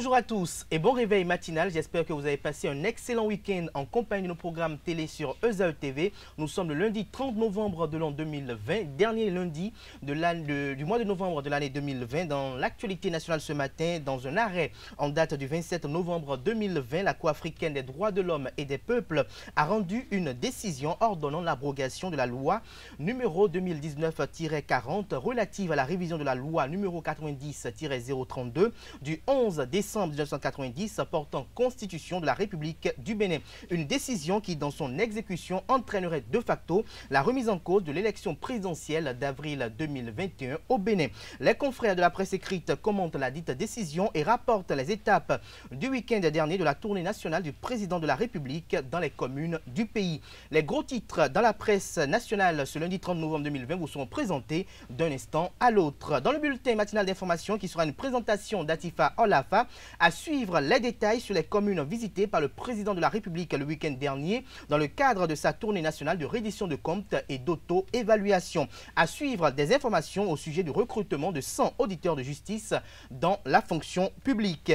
Bonjour à tous et bon réveil matinal. J'espère que vous avez passé un excellent week-end en compagnie de nos programmes télé sur ESAE TV. Nous sommes le lundi 30 novembre de l'an 2020, dernier lundi du mois de novembre de l'année 2020. Dans l'actualité nationale ce matin, dans un arrêt en date du 27 novembre 2020, la Cour africaine des droits de l'homme et des peuples a rendu une décision ordonnant l'abrogation de la loi numéro 2019-40 relative à la révision de la loi numéro 90-032 du 11 décembre 1990 portant constitution de la République du Bénin. Une décision qui, dans son exécution, entraînerait de facto la remise en cause de l'élection présidentielle d'avril 2021 au Bénin. Les confrères de la presse écrite commentent la dite décision et rapportent les étapes du week-end dernier de la tournée nationale du président de la République dans les communes du pays. Les gros titres dans la presse nationale ce lundi 30 novembre 2020 vous seront présentés d'un instant à l'autre. Dans le bulletin matinal d'information qui sera une présentation d'Atifa Olafa, à suivre les détails sur les communes visitées par le président de la République le week-end dernier dans le cadre de sa tournée nationale de reddition de comptes et d'auto-évaluation. À suivre des informations au sujet du recrutement de 100 auditeurs de justice dans la fonction publique.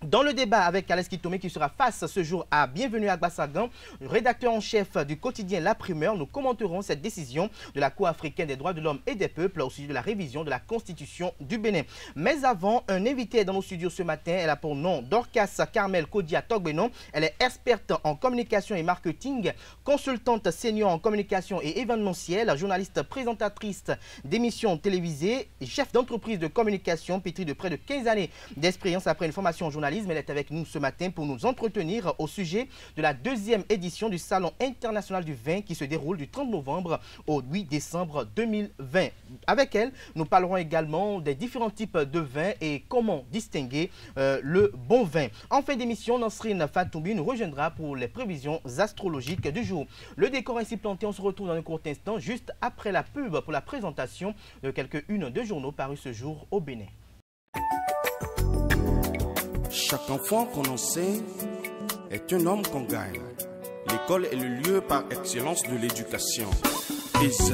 Dans le débat avec Alex Kitomé qui sera face ce jour à Bienvenue à Gbassagan, rédacteur en chef du quotidien La Primeur, nous commenterons cette décision de la Cour africaine des droits de l'homme et des peuples au sujet de la révision de la constitution du Bénin. Mais avant, un invité dans nos studios ce matin, elle a pour nom Dorcas Carmel Kodia Togbenon. Elle est experte en communication et marketing, consultante senior en communication et événementiel, journaliste présentatrice d'émissions télévisées, chef d'entreprise de communication pétrie de près de 15 années d'expérience après une formation en journalisme. Elle est avec nous ce matin pour nous entretenir au sujet de la deuxième édition du Salon international du vin qui se déroule du 30 novembre au 8 décembre 2020. Avec elle, nous parlerons également des différents types de vins et comment distinguer le bon vin. En fin d'émission, Nansrine Fatoumbi nous rejoindra pour les prévisions astrologiques du jour. Le décor ainsi planté, on se retrouve dans un court instant juste après la pub pour la présentation de quelques-unes de journaux parus ce jour au Bénin. Chaque enfant qu'on enseigne est un homme qu'on gagne. L'école est le lieu par excellence de l'éducation. ESAE.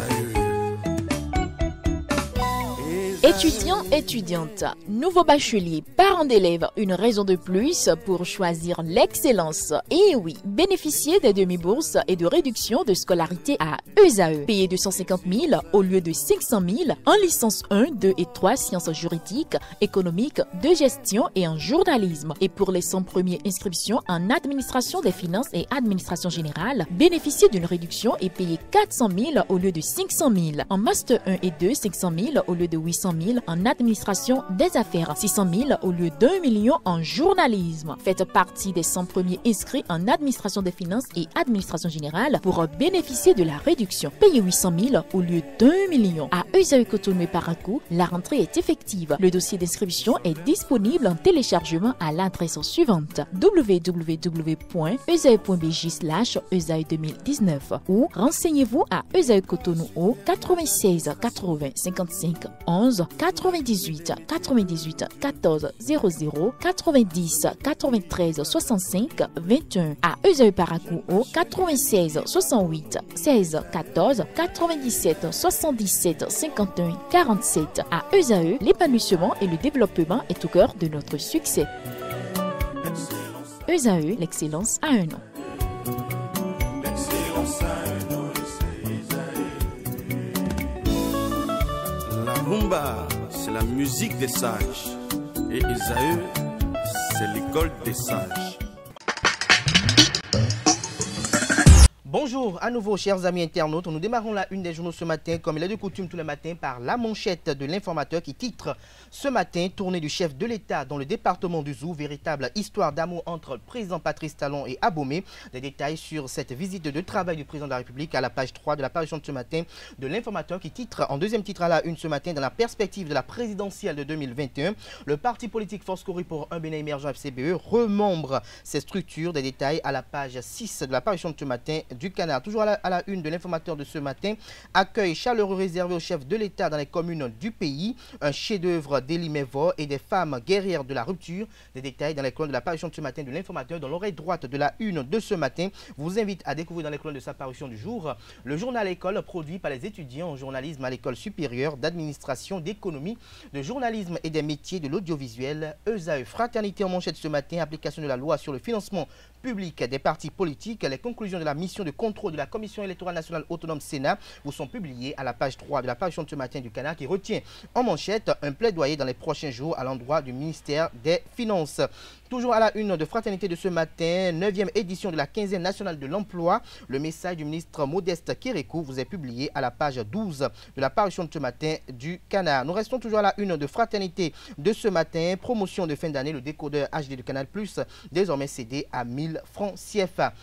Étudiants, étudiantes, nouveaux bacheliers, parents d'élèves, une raison de plus pour choisir l'excellence. Et oui, bénéficier des demi-bourses et de réduction de scolarité à ESAE. Payer 250 000 au lieu de 500 000 en licence 1, 2 et 3 sciences juridiques, économiques, de gestion et en journalisme. Et pour les 100 premières inscriptions en administration des finances et administration générale, bénéficier d'une réduction et payer 400 000 au lieu de 500 000. En master 1 et 2, 500 000 au lieu de 800 000 en administration des affaires, 600 000 au lieu d'1 million en journalisme. Faites partie des 100 premiers inscrits en administration des finances et administration générale pour bénéficier de la réduction. Payez 800 000 au lieu d'1 million. À ESAE Cotonou et Parakou, la rentrée est effective. Le dossier d'inscription est disponible en téléchargement à l'adresse suivante www.esae.bj/ESAE 2019 ou renseignez-vous à ESAE Cotonou au 96 80 55 11 98 98 14 00 90 93 65 21 à ESAE Parakou au 96 68 16 14 97 77 51 47 à ESAE, l'épanouissement et le développement est au cœur de notre succès. ESAE, l'excellence a un nom. La rumba, c'est la musique des sages. Et ESAE, c'est l'école des sages. Bonjour à nouveau chers amis internautes, nous démarrons la une des journaux ce matin comme il est de coutume tous les matins par la manchette de l'informateur qui titre ce matin tournée du chef de l'État dans le département du Zou, véritable histoire d'amour entre le président Patrice Talon et Abomey. Des détails sur cette visite de travail du président de la République à la page 3 de la parution de ce matin de l'informateur qui titre en deuxième titre à la une ce matin dans la perspective de la présidentielle de 2021. Le parti politique Force Corée pour un Bénin émergent FCBE remembre ses structures. Des détails à la page 6 de la parution de ce matin du du Canard. Toujours à la une de l'informateur de ce matin, accueil chaleureux réservé au chef de l'État dans les communes du pays, un chef-d'œuvre d'Élie Mévor et des femmes guerrières de la rupture. Des détails dans les colonnes de la parution de ce matin de l'informateur dans l'oreille droite de la une de ce matin. Vous invite à découvrir dans les colonnes de sa parution du jour le journal École produit par les étudiants en journalisme à l'École supérieure d'administration, d'économie, de journalisme et des métiers de l'audiovisuel. ESAE Fraternité en manchette ce matin, application de la loi sur le financement public des partis politiques. Les conclusions de la mission de contrôle de la Commission électorale nationale autonome Sénat vous sont publiées à la page 3 de la parution de ce matin du Canard qui retient en manchette un plaidoyer dans les prochains jours à l'endroit du ministère des Finances. Toujours à la une de Fraternité de ce matin, 9e édition de la quinzaine nationale de l'emploi. Le message du ministre Modeste Kérékou vous est publié à la page 12 de la parution de ce matin du Canard. Nous restons toujours à la une de Fraternité de ce matin. Promotion de fin d'année, le décodeur HD de Canal+, désormais cédé à 1000 francs CFA.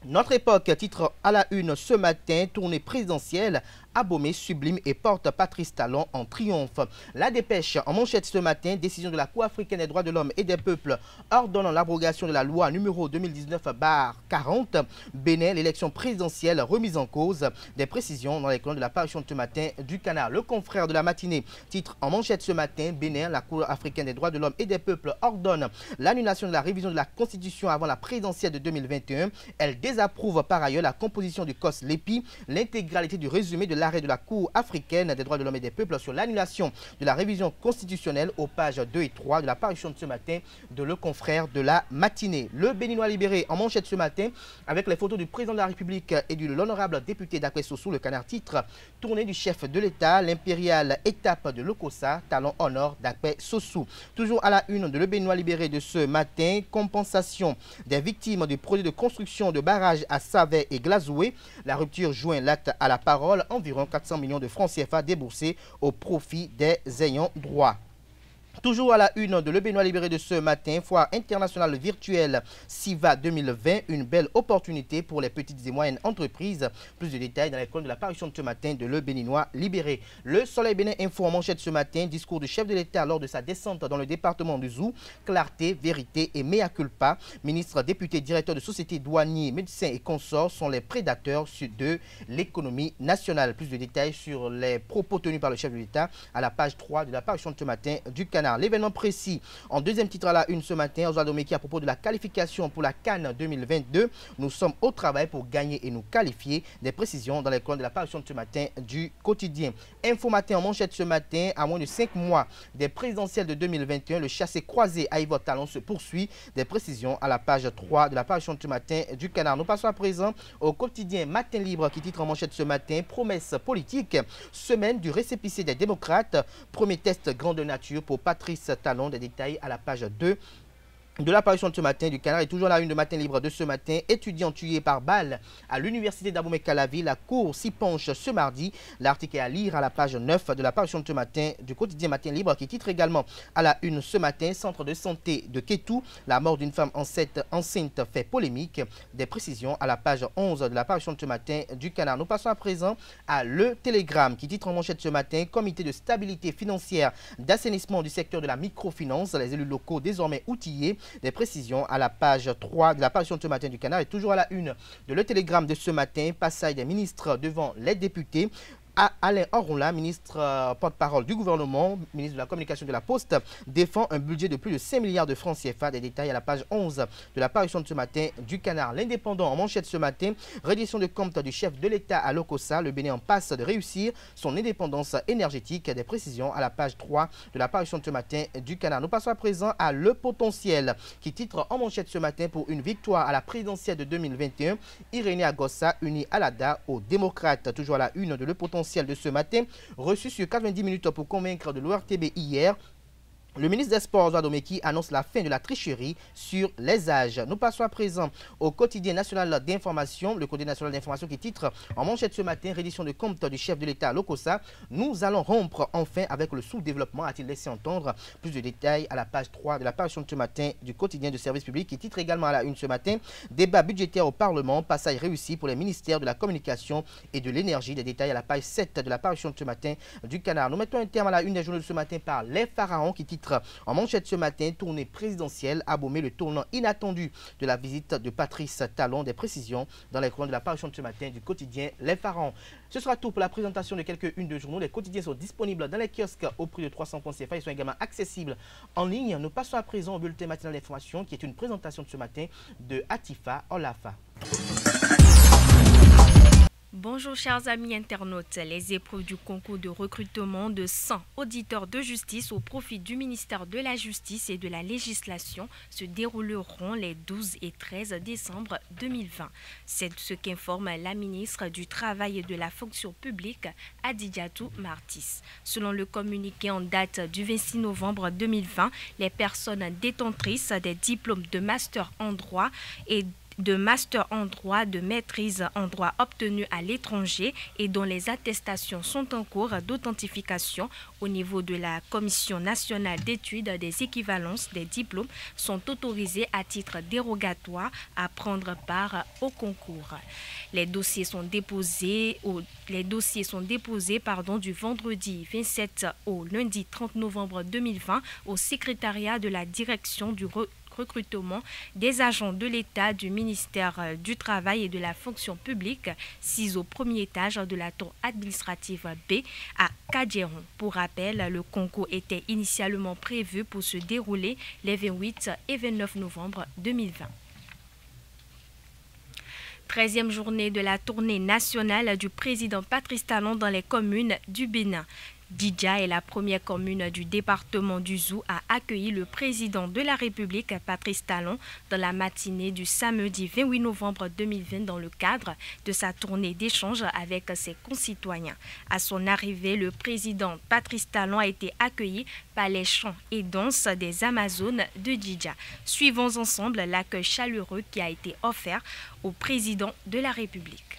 Notre époque titre à la une ce matin, tournée présidentielle. Abomey sublime et porte Patrice Talon en triomphe. La dépêche en manchette ce matin, décision de la Cour africaine des droits de l'homme et des peuples ordonnant l'abrogation de la loi numéro 2019/40. Bénin, l'élection présidentielle remise en cause. Des précisions dans les colonnes de la parution de ce matin du Canard. Le confrère de la matinée titre en manchette ce matin, Bénin, la Cour africaine des droits de l'homme et des peuples ordonne l'annulation de la révision de la Constitution avant la présidentielle de 2021. Elle désapprouve par ailleurs la composition du COS LEPI, l'intégralité du résumé de l'arrêt de la Cour africaine des droits de l'homme et des peuples sur l'annulation de la révision constitutionnelle aux pages 2 et 3 de la parution de ce matin de Le Confrère de la matinée. Le Béninois libéré en manchette ce matin avec les photos du président de la République et de l'honorable député d'Akwé Sossou. Le Canard titre tournée du chef de l'État, l'impériale étape de l'Okosa, talon honor d'Akwé Sossou. Toujours à la une de Le Béninois libéré de ce matin, compensation des victimes du projet de construction de barrages à Savet et Glazoué. La rupture joint l'acte à la parole, environ 400 millions de francs CFA déboursés au profit des ayants droit. Toujours à la une de Le Béninois libéré de ce matin, foire internationale virtuelle SIVA 2020, une belle opportunité pour les petites et moyennes entreprises. Plus de détails dans les colonnes de la parution de ce matin de Le Béninois libéré. Le Soleil Bénin Info en manchette ce matin, discours du chef de l'État lors de sa descente dans le département du Zou. Clarté, vérité et mea culpa. Ministre, député, directeur de société, douaniers, médecins et consorts sont les prédateurs de l'économie nationale. Plus de détails sur les propos tenus par le chef de l'État à la page 3 de la parution de ce matin du Canard. L'événement précis en deuxième titre à la une ce matin, Oswaldo Meki à propos de la qualification pour la CAN 2022. Nous sommes au travail pour gagner et nous qualifier. Des précisions dans les colonnes de la parution de ce matin du quotidien. Info Matin en manchette ce matin, à moins de 5 mois des présidentielles de 2021, le chassé croisé à Yves Talon se poursuit. Des précisions à la page 3 de la parution de ce matin du Canard. Nous passons à présent au quotidien Matin Libre qui titre en manchette ce matin, promesse politique, semaine du récépissé des démocrates, premier test grande nature pour Patrice Talon. Des détails à la page 2 de l'apparition de ce matin du Canard. Et toujours la une de Matin Libre de ce matin, étudiant tué par balle à l'université d'Abomey-Calavi. La cour s'y penche ce mardi. L'article est à lire à la page 9 de l'apparition de ce matin du quotidien Matin Libre qui titre également à la une ce matin, centre de santé de Kétou. La mort d'une femme enceinte fait polémique. Des précisions à la page 11 de l'apparition de ce matin du Canard. Nous passons à présent à Le Télégramme qui titre en manchette ce matin, comité de stabilité financière d'assainissement du secteur de la microfinance. Les élus locaux désormais outillés. Des précisions à la page 3 de la parution de ce matin du Canard. Et toujours à la une de Le Télégramme de ce matin, passage des ministres devant les députés. Alain Orunla, ministre porte-parole du gouvernement, ministre de la communication de la Poste, défend un budget de plus de 5 milliards de francs CFA. Des détails à la page 11 de la parution de ce matin du Canard. L'Indépendant en manchette ce matin, reddition de compte du chef de l'État à l'Okosa. Le Bénin en passe de réussir son indépendance énergétique. Des précisions à la page 3 de la parution de ce matin du Canard. Nous passons à présent à Le Potentiel qui titre en manchette ce matin pour une victoire à la présidentielle de 2021. Irénée Agossa unie à l'ADA aux démocrates. Toujours à la une de Le Potentiel de ce matin, reçu sur 90 minutes pour convaincre de l'ORTB hier. Le ministre des Sports, Oswaldo Meki, annonce la fin de la tricherie sur les âges. Nous passons à présent au quotidien national d'information. Le quotidien national d'information qui titre en manchette ce matin, reddition de compte du chef de l'État à l'Okosa. Nous allons rompre enfin avec le sous-développement, a-t-il laissé entendre. Plus de détails à la page 3 de la parution de ce matin du quotidien de service public qui titre également à la une ce matin. Débat budgétaire au Parlement, passage réussi pour les ministères de la communication et de l'énergie. Des détails à la page 7 de la parution de ce matin du Canard. Nous mettons un terme à la une des journaux de ce matin par Les Pharaons qui titre titre en manchette ce matin, tournée présidentielle, Abomey, le tournant inattendu de la visite de Patrice Talon. Des précisions dans les colonnes de la parution de ce matin du quotidien Les Pharaons. Ce sera tout pour la présentation de quelques-unes de journaux. Les quotidiens sont disponibles dans les kiosques au prix de 300 francs CFA. Ils sont également accessibles en ligne. Nous passons à présent au bulletin matinal d'information qui est une présentation de ce matin de Atifa Olafa. Bonjour chers amis internautes, les épreuves du concours de recrutement de 100 auditeurs de justice au profit du ministère de la Justice et de la Législation se dérouleront les 12 et 13 décembre 2020. C'est ce qu'informe la ministre du Travail et de la Fonction publique, Adidiatou Martis. Selon le communiqué en date du 26 novembre 2020, les personnes détentrices des diplômes de master en droit et de master en droit, de maîtrise en droit obtenus à l'étranger et dont les attestations sont en cours d'authentification au niveau de la Commission nationale d'études des équivalences des diplômes sont autorisés à titre dérogatoire à prendre part au concours. Les dossiers sont déposés du vendredi 27 au lundi 30 novembre 2020 au secrétariat de la direction du recrutement des agents de l'État du ministère du Travail et de la Fonction publique, 6 au premier étage de la tour administrative B à Kadjeron. Pour rappel, le concours était initialement prévu pour se dérouler les 28 et 29 novembre 2020. 13e journée de la tournée nationale du président Patrice Talon dans les communes du Bénin. Didja est la première commune du département du Zou à accueillir le président de la République, Patrice Talon, dans la matinée du samedi 28 novembre 2020 dans le cadre de sa tournée d'échange avec ses concitoyens. À son arrivée, le président Patrice Talon a été accueilli par les chants et danses des Amazones de Didja. Suivons ensemble l'accueil chaleureux qui a été offert au président de la République.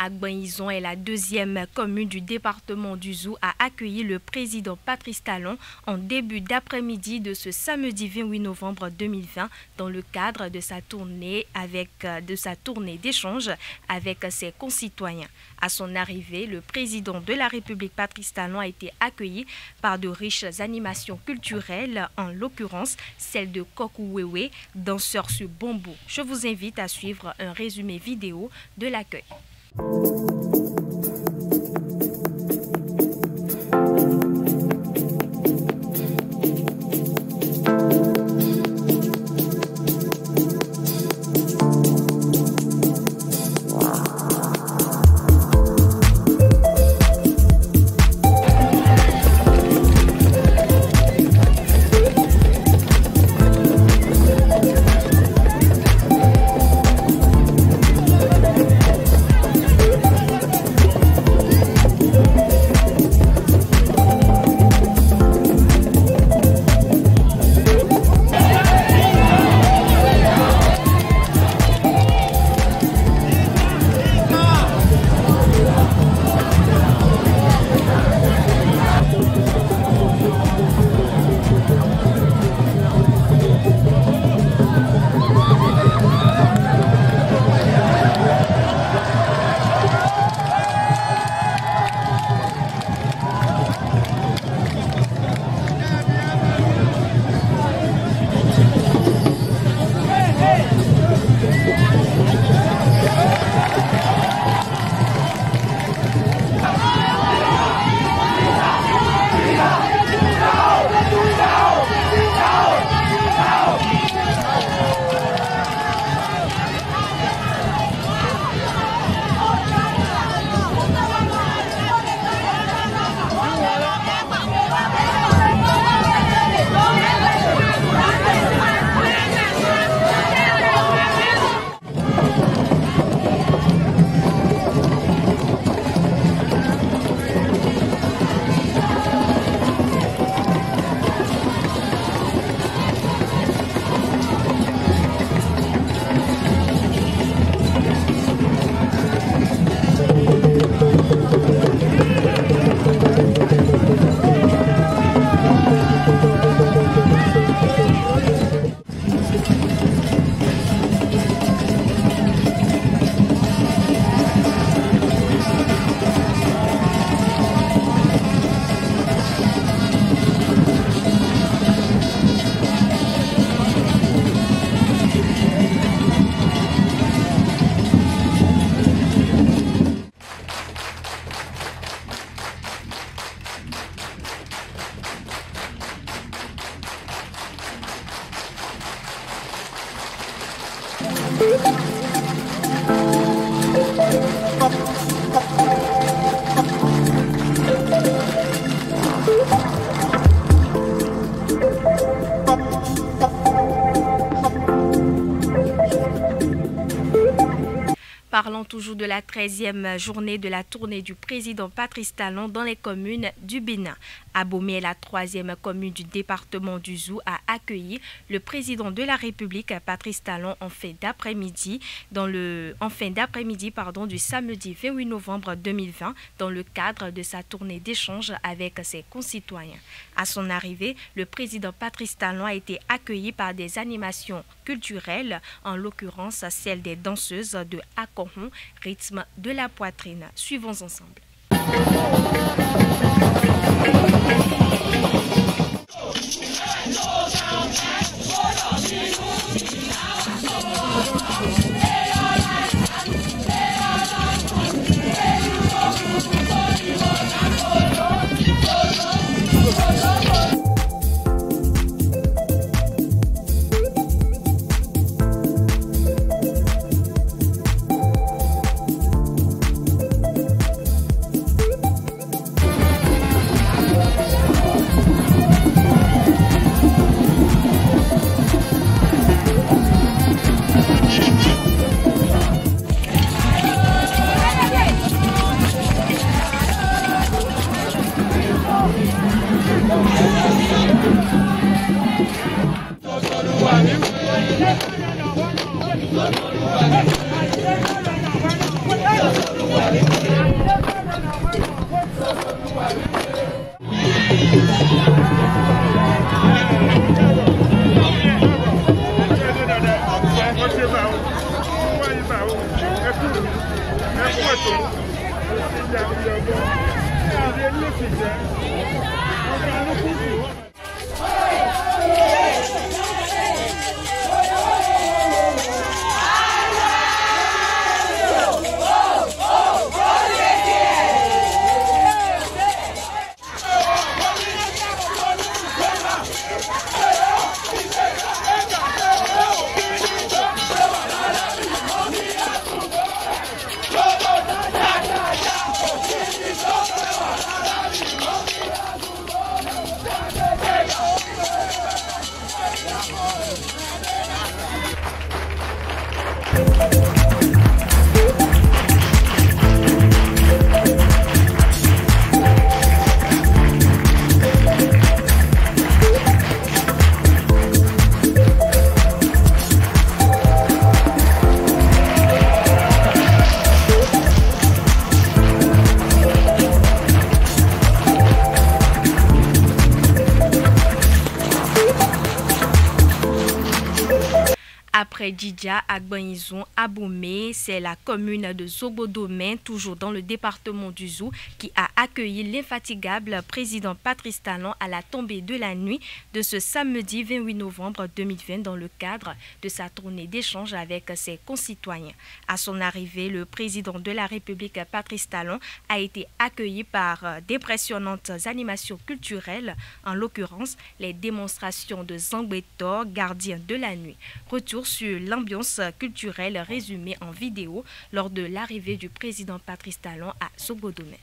Agbanizon est la deuxième commune du département du Zou à accueillir le président Patrice Talon en début d'après-midi de ce samedi 28 novembre 2020 dans le cadre de sa tournée d'échange avec ses concitoyens. À son arrivée, le président de la République Patrice Talon a été accueilli par de riches animations culturelles, en l'occurrence celle de Kokouwewe, danseur sur bambou. Je vous invite à suivre un résumé vidéo de l'accueil. Parlons toujours de la 13e journée de la tournée du président Patrice Talon dans les communes du Bénin. Abomey est la 3e commune du département du Zou à accueillir le président de la République Patrice Talon en fin d'après-midi du samedi 28 novembre 2020 dans le cadre de sa tournée d'échange avec ses concitoyens. À son arrivée, le président Patrice Talon a été accueilli par des animations culturelles, en l'occurrence celle des danseuses de Akohon, rythme de la poitrine. Suivons ensemble. Après Djidja, Agbanizon, Aboumé, c'est la commune de Zobodomène, toujours dans le département du Zou, qui a accueilli l'infatigable président Patrice Talon à la tombée de la nuit de ce samedi 28 novembre 2020 dans le cadre de sa tournée d'échange avec ses concitoyens. À son arrivée, le président de la République Patrice Talon a été accueilli par d'impressionnantes animations culturelles, en l'occurrence les démonstrations de Zangbetor, gardien de la nuit. Retour sur l'ambiance culturelle résumée en vidéo lors de l'arrivée du président Patrice Talon à Zobodomène.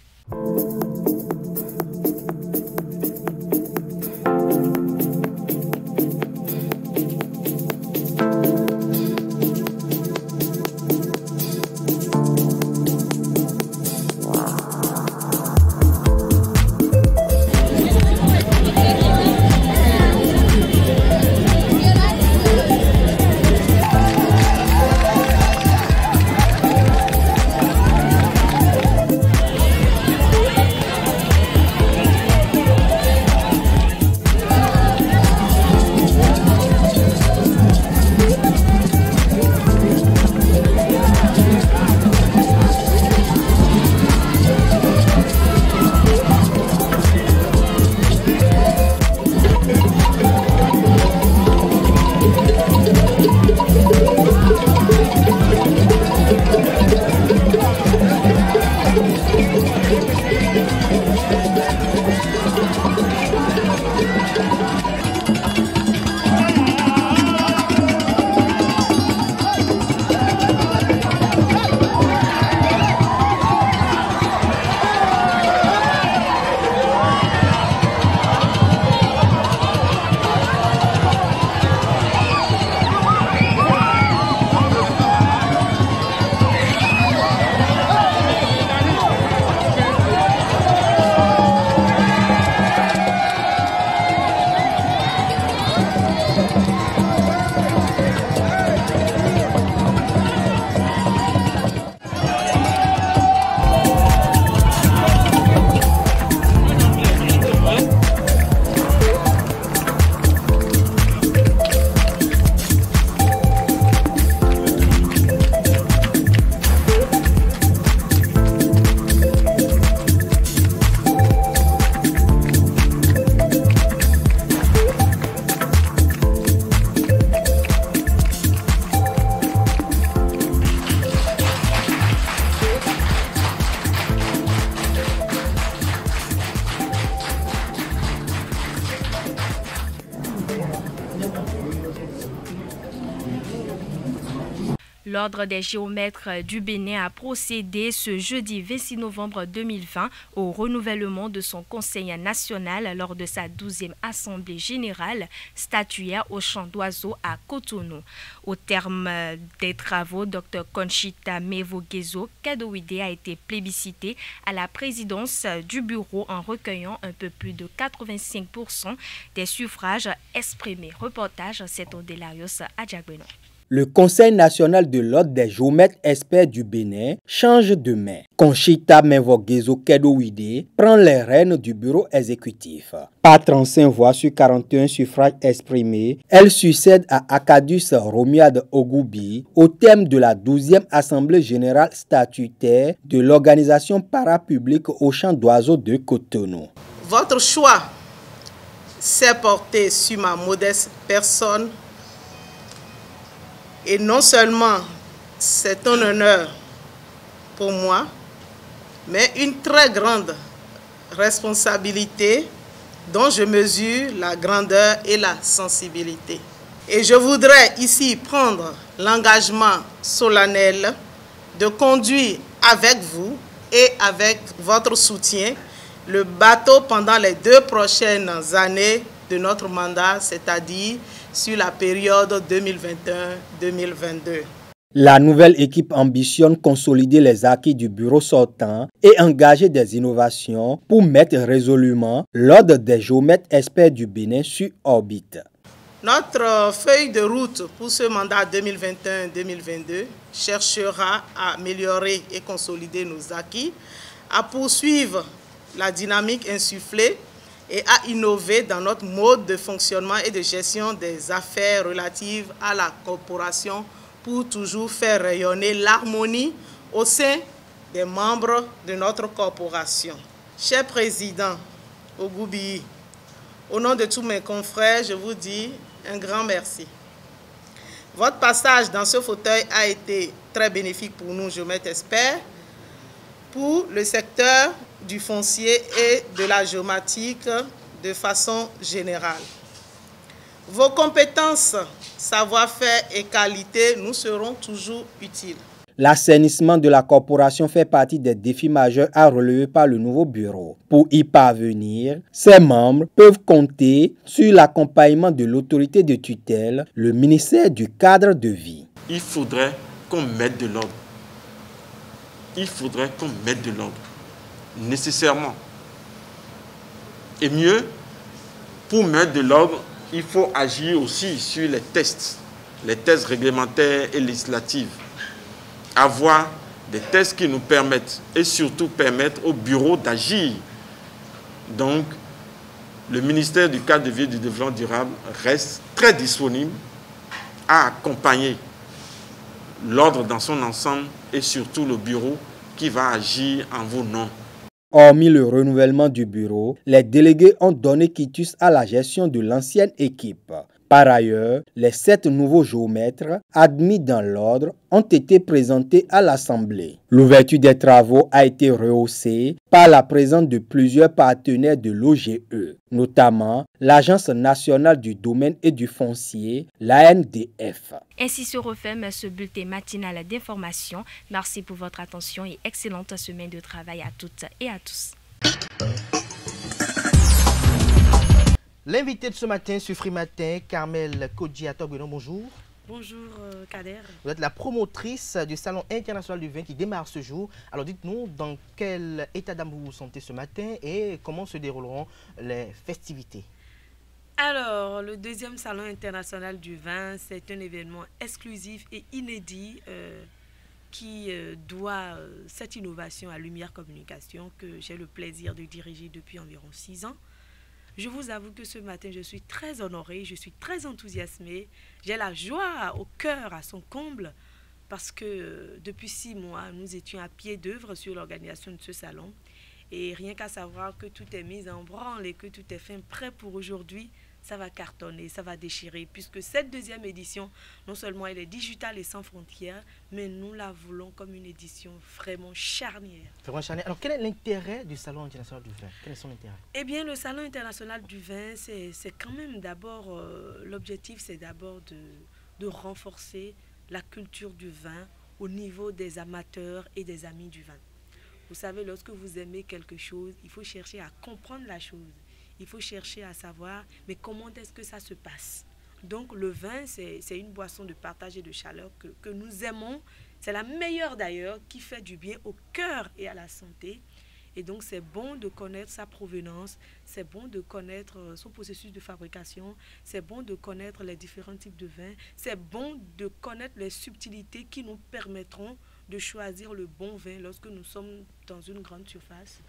L'Ordre des géomètres du Bénin a procédé ce jeudi 26 novembre 2020 au renouvellement de son conseil national lors de sa 12e assemblée générale statuaire au Champ d'Oiseaux à Cotonou. Au terme des travaux, Dr Conchita Mevogezo Kadowide a été plébiscité à la présidence du bureau en recueillant un peu plus de 85% des suffrages exprimés. Reportage, c'est au Delarios Adjagbeno. Le Conseil national de l'ordre des géomètres experts du Bénin change de main. Conchita Menvogezo Kedowide prend les rênes du bureau exécutif. Par 35 voix sur 41 suffrages exprimés, elle succède à Akadus Romiade Ogoubi au thème de la 12e Assemblée générale statutaire de l'organisation parapublique au champ d'oiseaux de Cotonou. Votre choix s'est porté sur ma modeste personne et non seulement c'est un honneur pour moi, mais une très grande responsabilité dont je mesure la grandeur et la sensibilité. Et je voudrais ici prendre l'engagement solennel de conduire avec vous et avec votre soutien le bateau pendant les 2 prochaines années de notre mandat, c'est-à-dire sur la période 2021-2022. La nouvelle équipe ambitionne consolider les acquis du bureau sortant et engager des innovations pour mettre résolument l'ordre des géomètres experts du Bénin sur orbite. Notre feuille de route pour ce mandat 2021-2022 cherchera à améliorer et consolider nos acquis, à poursuivre la dynamique insufflée et à innover dans notre mode de fonctionnement et de gestion des affaires relatives à la corporation pour toujours faire rayonner l'harmonie au sein des membres de notre corporation. Cher Président Ogoubi, au nom de tous mes confrères, je vous dis un grand merci. Votre passage dans ce fauteuil a été très bénéfique pour nous, géomètres experts, pour le secteur du foncier et de la géomatique de façon générale. Vos compétences, savoir-faire et qualité nous seront toujours utiles. L'assainissement de la corporation fait partie des défis majeurs à relever par le nouveau bureau. Pour y parvenir, ses membres peuvent compter sur l'accompagnement de l'autorité de tutelle, le ministère du cadre de vie. Il faudrait qu'on mette de l'ordre. Il faudrait qu'on mette de l'ordre, nécessairement. Et mieux, pour mettre de l'ordre, il faut agir aussi sur les tests réglementaires et législatifs. Avoir des tests qui nous permettent et surtout permettre au bureau d'agir. Donc, le ministère du cadre de vie et du développement durable reste très disponible à accompagner l'ordre dans son ensemble et surtout le bureau qui va agir en vos noms. Hormis le renouvellement du bureau, les délégués ont donné quitus à la gestion de l'ancienne équipe. Par ailleurs, les 7 nouveaux géomètres admis dans l'ordre ont été présentés à l'Assemblée. L'ouverture des travaux a été rehaussée par la présence de plusieurs partenaires de l'OGE, notamment l'Agence nationale du domaine et du foncier, l'ANDF. Ainsi se referme ce bulletin matinal d'information. Merci pour votre attention et excellente semaine de travail à toutes et à tous. L'invité de ce matin sur Free Matin, Carmel Kodji-Atogbenon, bonjour. Bonjour Kader. Vous êtes la promotrice du Salon international du vin qui démarre ce jour. Alors dites-nous dans quel état d'âme vous vous sentez ce matin et comment se dérouleront les festivités. Alors, le 2e Salon international du vin, c'est un événement exclusif et inédit qui doit cette innovation à Lumière Communication que j'ai le plaisir de diriger depuis environ 6 ans. Je vous avoue que ce matin, je suis très honorée, je suis très enthousiasmée. J'ai la joie au cœur, à son comble, parce que depuis 6 mois, nous étions à pied d'œuvre sur l'organisation de ce salon. Et rien qu'à savoir que tout est mis en branle et que tout est fait prêt pour aujourd'hui, ça va cartonner, ça va déchirer, puisque cette 2e édition, non seulement elle est digitale et sans frontières, mais nous la voulons comme une édition vraiment charnière. Vraiment charnière. Alors, quel est l'intérêt du Salon international du vin? Quel est son intérêt? Eh bien, le Salon international du vin, c'est quand même d'abord, l'objectif, c'est d'abord de renforcer la culture du vin au niveau des amateurs et des amis du vin. Vous savez, lorsque vous aimez quelque chose, il faut chercher à comprendre la chose. Il faut chercher à savoir, mais comment est-ce que ça se passe? Donc le vin, c'est une boisson de partage et de chaleur que nous aimons. C'est la meilleure d'ailleurs, qui fait du bien au cœur et à la santé. Et donc, c'est bon de connaître sa provenance, c'est bon de connaître son processus de fabrication, c'est bon de connaître les différents types de vins, c'est bon de connaître les subtilités qui nous permettront de choisir le bon vin lorsque nous sommes dans une grande surface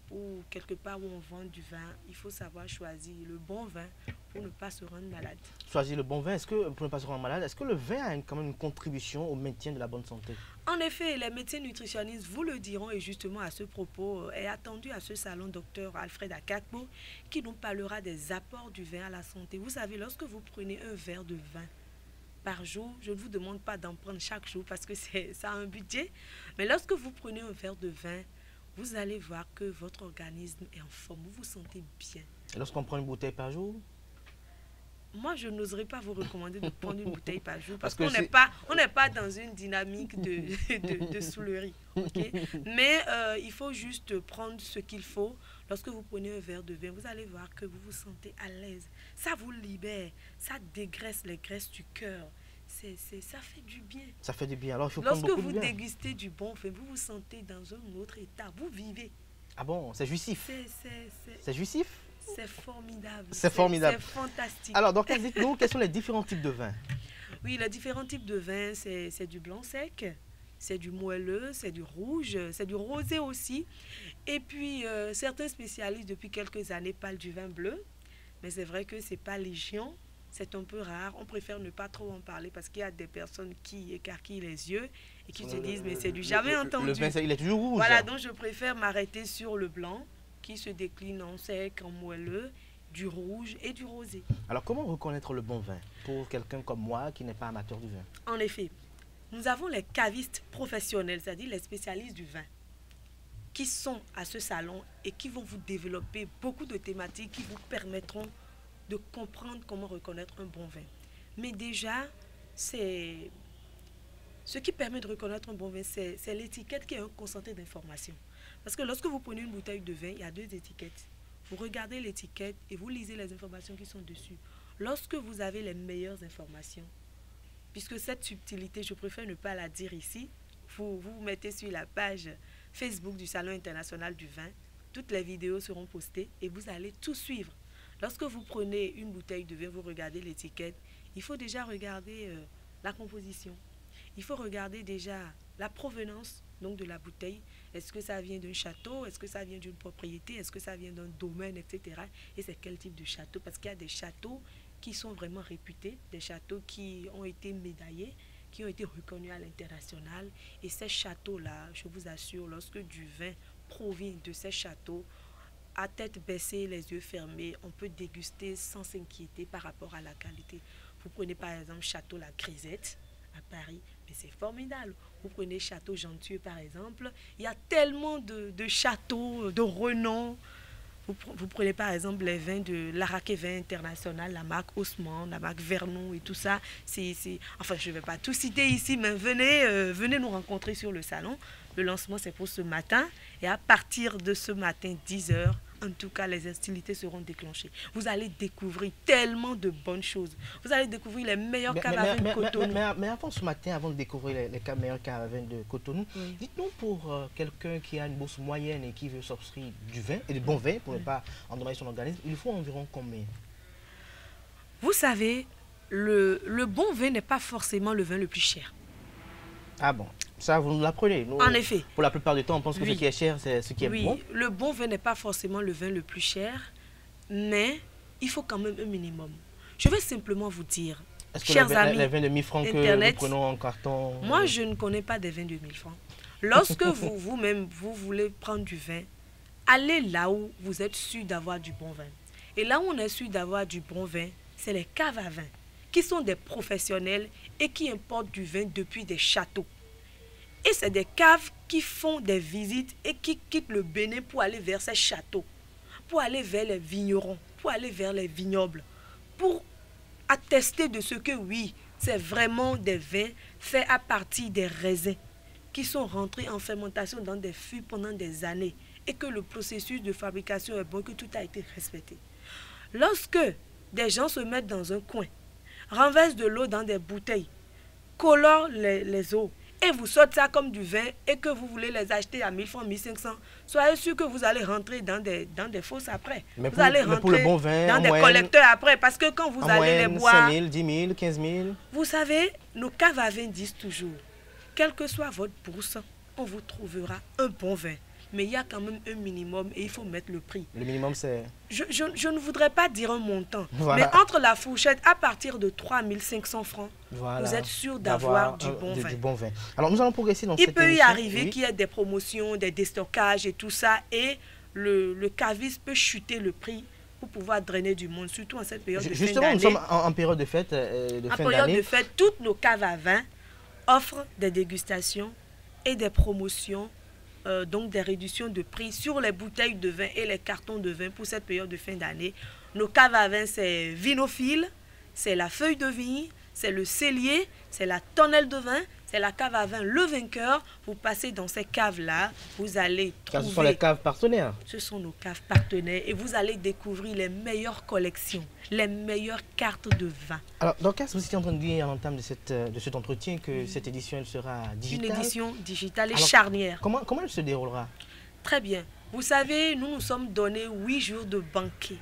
ou quelque part où on vend du vin. Il faut savoir choisir le bon vin pour ne pas se rendre malade. Choisir le bon vin, est-ce que, pour ne pas se rendre malade, est-ce que le vin a quand même une contribution au maintien de la bonne santé? En effet, les médecins nutritionnistes vous le diront, et justement à ce propos est attendu à ce salon Dr Alfred Akakpo qui nous parlera des apports du vin à la santé. Vous savez, lorsque vous prenez un verre de vin par jour, je ne vous demande pas d'en prendre chaque jour parce que ça a un budget, mais lorsque vous prenez un verre de vin, vous allez voir que votre organisme est en forme, vous vous sentez bien. Et lorsqu'on prend une bouteille par jour? Moi, je n'oserais pas vous recommander de prendre une bouteille par jour parce qu'on n'est pas dans une dynamique de saoulerie. Okay? Mais il faut juste prendre ce qu'il faut. Lorsque vous prenez un verre de vin, vous allez voir que vous vous sentez à l'aise. Ça vous libère, ça dégraisse les graisses du cœur. Ça fait du bien. Ça fait du bien. Alors, il faut lorsque prendre beaucoup vous de bien. dégustez du bon vin, vous vous sentez dans un autre état. Vous vivez. Ah bon, c'est jouissif. C'est jouissif? C'est formidable. C'est formidable. C'est fantastique. Alors, donc, dites-nous, quels sont les différents types de vins? Oui, les différents types de vins, c'est du blanc sec, c'est du moelleux, c'est du rouge, c'est du rosé aussi. Et puis, certains spécialistes, depuis quelques années, parlent du vin bleu. Mais c'est vrai que ce n'est pas légion. C'est un peu rare. On préfère ne pas trop en parler parce qu'il y a des personnes qui écarquillent les yeux et qui se disent, mais c'est du jamais entendu. Le vin, il est toujours rouge. Voilà, donc je préfère m'arrêter sur le blanc qui se décline en sec, en moelleux, du rouge et du rosé. Alors, comment reconnaître le bon vin pour quelqu'un comme moi qui n'est pas amateur du vin? En effet, nous avons les cavistes professionnels, c'est-à-dire les spécialistes du vin, qui sont à ce salon et qui vont vous développer beaucoup de thématiques qui vous permettront de comprendre comment reconnaître un bon vin. Mais déjà, ce qui permet de reconnaître un bon vin, c'est l'étiquette qui est un concentré d'informations. Parce que lorsque vous prenez une bouteille de vin, il y a deux étiquettes. Vous regardez l'étiquette et vous lisez les informations qui sont dessus. Lorsque vous avez les meilleures informations, puisque cette subtilité, je préfère ne pas la dire ici, vous mettez sur la page Facebook du Salon international du vin, toutes les vidéos seront postées et vous allez tout suivre. Lorsque vous prenez une bouteille de vin, vous regardez l'étiquette, il faut déjà regarder la composition. Il faut regarder déjà la provenance donc de la bouteille. Est-ce que ça vient d'un château? Est-ce que ça vient d'une propriété? Est-ce que ça vient d'un domaine, etc. Et c'est quel type de château? Parce qu'il y a des châteaux qui sont vraiment réputés, des châteaux qui ont été médaillés, qui ont été reconnus à l'international. Et ces châteaux-là, je vous assure, lorsque du vin provient de ces châteaux, à tête baissée, les yeux fermés, on peut déguster sans s'inquiéter par rapport à la qualité. Vous prenez par exemple Château La Grisette à Paris, mais c'est formidable. Vous prenez Château Gentieux par exemple, il y a tellement de châteaux de renom. Vous prenez par exemple les vins de l'Araké Vin International, la marque Haussmann, la marque Vernon et tout ça. Enfin, je ne vais pas tout citer ici, mais venez nous rencontrer sur le salon. Le lancement, c'est pour ce matin. Et à partir de ce matin, 10 h, en tout cas, les hostilités seront déclenchées. Vous allez découvrir tellement de bonnes choses. Vous allez découvrir les meilleurs caves à vin de Cotonou. Mais avant ce matin, avant de découvrir les meilleurs caves à vin de Cotonou, dites-nous pour quelqu'un qui a une bourse moyenne et qui veut s'offrir du vin, et de bon vin, pour ne pas endommager son organisme, il faut environ combien? Vous savez, le bon vin n'est pas forcément le vin le plus cher. Ah bon? Ça, vous nous l'apprenez. En effet. Pour la plupart du temps, on pense que ce qui est cher, c'est ce qui est bon. Oui, le bon vin n'est pas forcément le vin le plus cher, mais il faut quand même un minimum. Je vais simplement vous dire, chers amis, les vins de 1000 francs que nous prenons en carton... Moi, je ne connais pas des vins de 1000 francs. Lorsque vous-même, vous voulez prendre du vin, allez là où vous êtes sûr d'avoir du bon vin. Et là où on est sûr d'avoir du bon vin, c'est les caves à vin, qui sont des professionnels et qui importent du vin depuis des châteaux. Et c'est des caves qui font des visites et qui quittent le Bénin pour aller vers ces châteaux, pour aller vers les vignerons, pour aller vers les vignobles, pour attester de ce que oui, c'est vraiment des vins faits à partir des raisins qui sont rentrés en fermentation dans des fûts pendant des années et que le processus de fabrication est bon, que tout a été respecté. Lorsque des gens se mettent dans un coin, renversent de l'eau dans des bouteilles, colorent les eaux, et vous sortez ça comme du vin et que vous voulez les acheter à 1000 francs, 1500, soyez sûr que vous allez rentrer dans des fosses après. Vous allez rentrer pour le bon vin, dans des collecteurs après, parce que quand vous allez les boire... 5 000, 10 000, 15 000. Vous savez, nos caves à vin disent toujours, quelle que soit votre bourse, on vous trouvera un bon vin. Mais il y a quand même un minimum et il faut mettre le prix. Le minimum, c'est... Je ne voudrais pas dire un montant, voilà. mais entre la fourchette, à partir de 3 500 francs, voilà, vous êtes sûr d'avoir du bon vin. Alors, nous allons progresser dans cette émission. Il peut y arriver qu'il y ait des promotions, des déstockages et tout ça, et le caviste peut chuter le prix pour pouvoir drainer du monde, surtout en cette période de fin d'année. Justement, nous sommes en période de fête, En période de fête, toutes nos caves à vin offrent des dégustations et des promotions, donc des réductions de prix sur les bouteilles de vin et les cartons de vin pour cette période de fin d'année. Nos caves à vin, c'est Vinophile, c'est la feuille de vigne, c'est le cellier, c'est la tonnelle de vin, c'est la cave à vin Le Vainqueur. Vous passez dans ces caves-là, vous allez trouver... Ce sont les caves partenaires. Ce sont nos caves partenaires et vous allez découvrir les meilleures collections, les meilleures cartes de vin. Alors, Dorcas, vous étiez en train de dire à l'entame de cet entretien que cette édition, elle sera digitale. Une édition digitale et charnière. Comment elle se déroulera? Très bien. Vous savez, nous nous sommes donné 8 jours de banquet,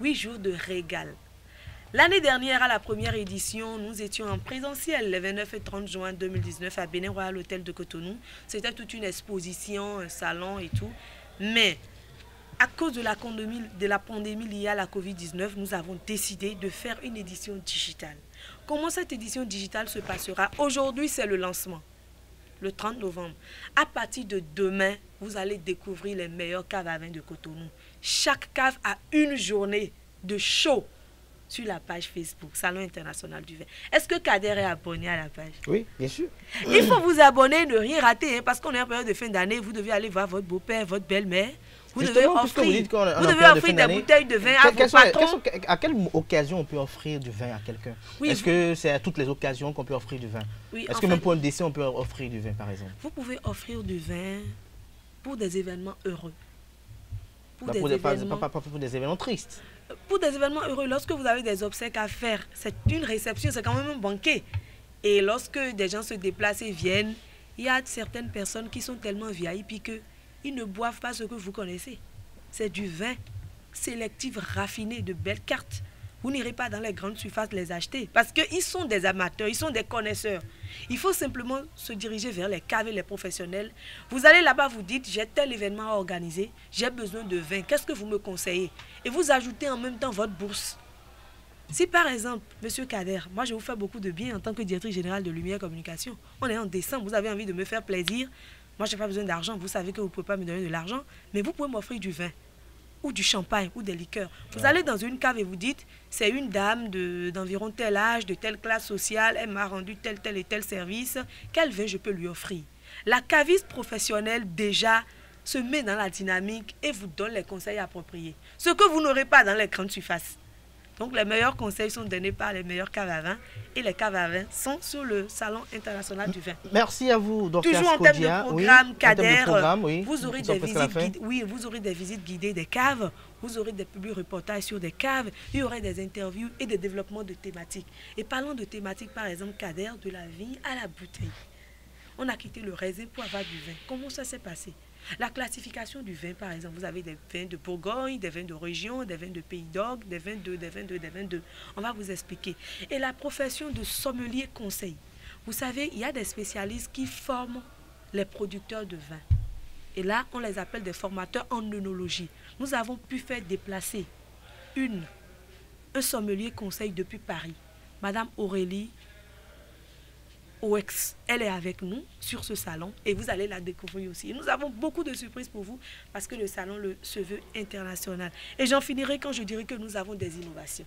8 jours de régal. L'année dernière, à la première édition, nous étions en présentiel, les 29 et 30 juin 2019, à Bénin Royal Hôtel de Cotonou. C'était toute une exposition, un salon et tout. Mais, à cause de la pandémie liée à la Covid-19, nous avons décidé de faire une édition digitale. Comment cette édition digitale se passera? Aujourd'hui, c'est le lancement, le 30 novembre. À partir de demain, vous allez découvrir les meilleures caves à vin de Cotonou. Chaque cave a une journée de show sur la page Facebook, Salon International du Vin. Est-ce que Kader est abonné à la page? Oui, bien sûr. Il faut vous abonner, ne rien rater, hein, parce qu'on est en période de fin d'année, vous devez aller voir votre beau-père, votre belle-mère. Vous devez offrir des bouteilles de vin à vos patrons. À quelle occasion on peut offrir du vin à quelqu'un? Oui, est-ce que c'est à toutes les occasions qu'on peut offrir du vin? Oui, est-ce que même pour un décès, on peut offrir du vin, par exemple? Vous pouvez offrir du vin pour des événements heureux. Pas pour des événements tristes. Pour des événements heureux, lorsque vous avez des obsèques à faire, c'est une réception, c'est quand même un banquet. Et lorsque des gens se déplacent et viennent, il y a certaines personnes qui sont tellement VIP qu'ils ne boivent pas ce que vous connaissez. C'est du vin sélectif, raffiné, de belles cartes. Vous n'irez pas dans les grandes surfaces les acheter parce qu'ils sont des amateurs, ils sont des connaisseurs. Il faut simplement se diriger vers les caves et les professionnels. Vous allez là-bas, vous dites, j'ai tel événement à organiser, j'ai besoin de vin, qu'est-ce que vous me conseillez? Et vous ajoutez en même temps votre bourse. Si par exemple, Monsieur Kader, moi je vous fais beaucoup de bien en tant que directrice générale de Lumière Communication, on est en décembre, vous avez envie de me faire plaisir, moi je n'ai pas besoin d'argent, vous savez que vous ne pouvez pas me donner de l'argent, mais vous pouvez m'offrir du vin, ou du champagne, ou des liqueurs. Vous allez dans une cave et vous dites, c'est une dame d'environ tel âge, de telle classe sociale, elle m'a rendu tel et tel service, quel vin je peux lui offrir? La caviste professionnelle déjà se met dans la dynamique et vous donne les conseils appropriés. Ce que vous n'aurez pas dans les grandes surfaces. Donc les meilleurs conseils sont donnés par les meilleurs caves à vin et les caves à vin sont sur le Salon International du Vin. Merci à vous, Dorcas Toujours en termes de programme, Kader, vous aurez vous aurez des visites guidées des caves, vous aurez des publics reportages sur des caves, il y aurait des interviews et des développements de thématiques. Et parlons de thématiques, par exemple, Kader, de la vigne à la bouteille. On a quitté le raisin pour avoir du vin. Comment ça s'est passé? La classification du vin, par exemple, vous avez des vins de Bourgogne, des vins de région, des vins de Pays d'Orgue, des vins de... On va vous expliquer. Et la profession de sommelier conseil. Vous savez, il y a des spécialistes qui forment les producteurs de vin. Et là, on les appelle des formateurs en œnologie. Nous avons pu faire déplacer un sommelier conseil depuis Paris, Madame Aurélie OX, elle est avec nous sur ce salon et vous allez la découvrir aussi. Et nous avons beaucoup de surprises pour vous parce que le salon se veut international. Et j'en finirai quand je dirai que nous avons des innovations.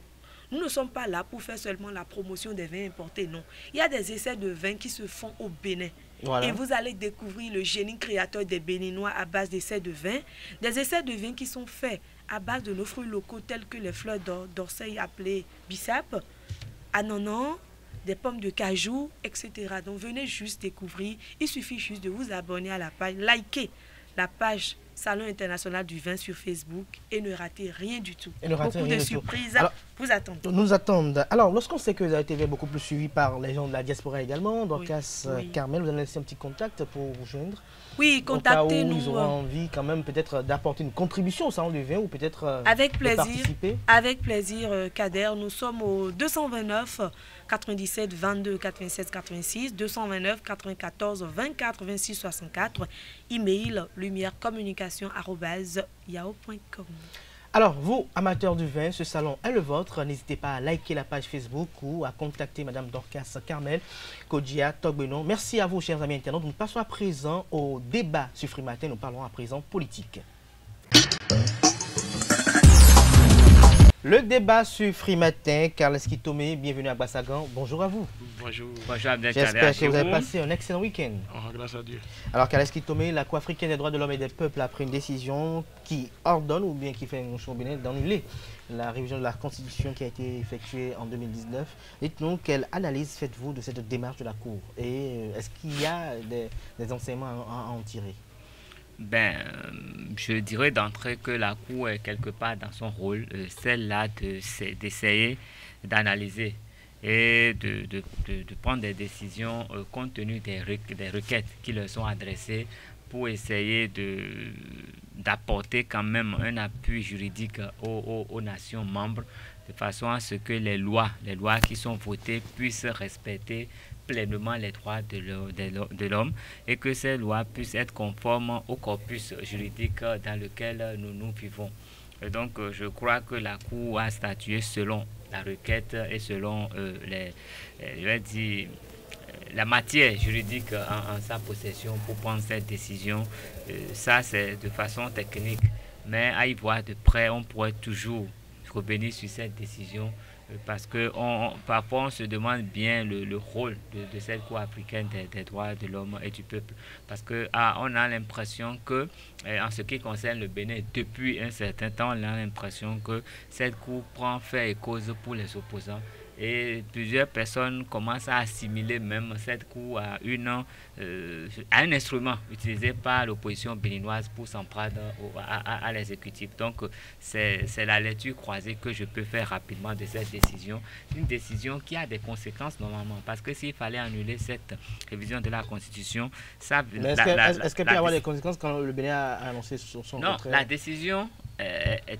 Nous ne sommes pas là pour faire seulement la promotion des vins importés, non. Il y a des essais de vins qui se font au Bénin. Voilà. Et vous allez découvrir le génie créateur des Béninois à base d'essais de vins. Des essais de vins qui sont faits à base de nos fruits locaux tels que les fleurs d'Orsay appelées bissap, ananas, des pommes de cajou, etc. Donc venez juste découvrir. Il suffit juste de vous abonner à la page, liker la page Salon international du vin sur Facebook et ne ratez rien du tout. Et ne ratez Beaucoup rien de du tout. surprises Alors, vous attendent. Nous attendent. Alors, lorsqu'on sait que ESA TV est beaucoup plus suivi par les gens de la diaspora également, Dorcas Carmel, vous allez laisser un petit contact pour vous joindre. Oui, contactez-nous. Ils auront envie quand même peut-être d'apporter une contribution au salon du vin ou peut-être avec plaisir, de participer. Avec plaisir, Kader. Nous sommes au 229 97 22 87 86, 229 94 24 26 64, email lumierecommunication@yahoo.com. Alors, vous, amateurs du vin, ce salon est le vôtre. N'hésitez pas à liker la page Facebook ou à contacter Madame Dorcas Carmel, Kodia Togbenon. Merci à vous, chers amis internautes. Nous passons à présent au débat sur Free Matin. Nous parlons à présent politique. Le débat sur Free Matin, Carles Kitomé, bienvenue à Bassagan. Bonjour à vous. Bonjour. J'espère que vous avez passé un excellent week-end. Grâce à Dieu. Alors, Carles Kitomé, la Cour africaine des droits de l'homme et des peuples a pris une décision qui ordonne ou bien qui fait un choix d'annuler la révision de la Constitution qui a été effectuée en 2019. Dites-nous, quelle analyse faites-vous de cette démarche de la Cour? Et est-ce qu'il y a des enseignements à en tirer? Ben, je dirais d'entrée que la Cour est quelque part dans son rôle, celle-là d'essayer d'analyser et de prendre des décisions compte tenu des requêtes qui leur sont adressées pour essayer d'apporter quand même un appui juridique aux nations membres de façon à ce que les lois qui sont votées puissent respecter pleinement les droits de l'homme et que ces lois puissent être conformes au corpus juridique dans lequel nous vivons. Et donc, je crois que la Cour a statué selon la requête et selon la matière juridique en sa possession pour prendre cette décision. Ça, c'est de façon technique. Mais à y voir de près, on pourrait toujours revenir sur cette décision parce que parfois on se demande bien le rôle de cette Cour africaine des droits de l'homme et du peuple, parce que on a l'impression que en ce qui concerne le Bénin, depuis un certain temps, on a l'impression que cette Cour prend fait et cause pour les opposants. Et plusieurs personnes commencent à assimiler même cette Cour à un instrument utilisé par l'opposition béninoise pour s'en prendre à l'exécutif. Donc, c'est la lecture croisée que je peux faire rapidement de cette décision. Une décision qui a des conséquences normalement. Parce que s'il fallait annuler cette révision de la Constitution, ça... Est-ce qu'elle peut avoir des conséquences quand le Bénin a annoncé son non, contraire? La décision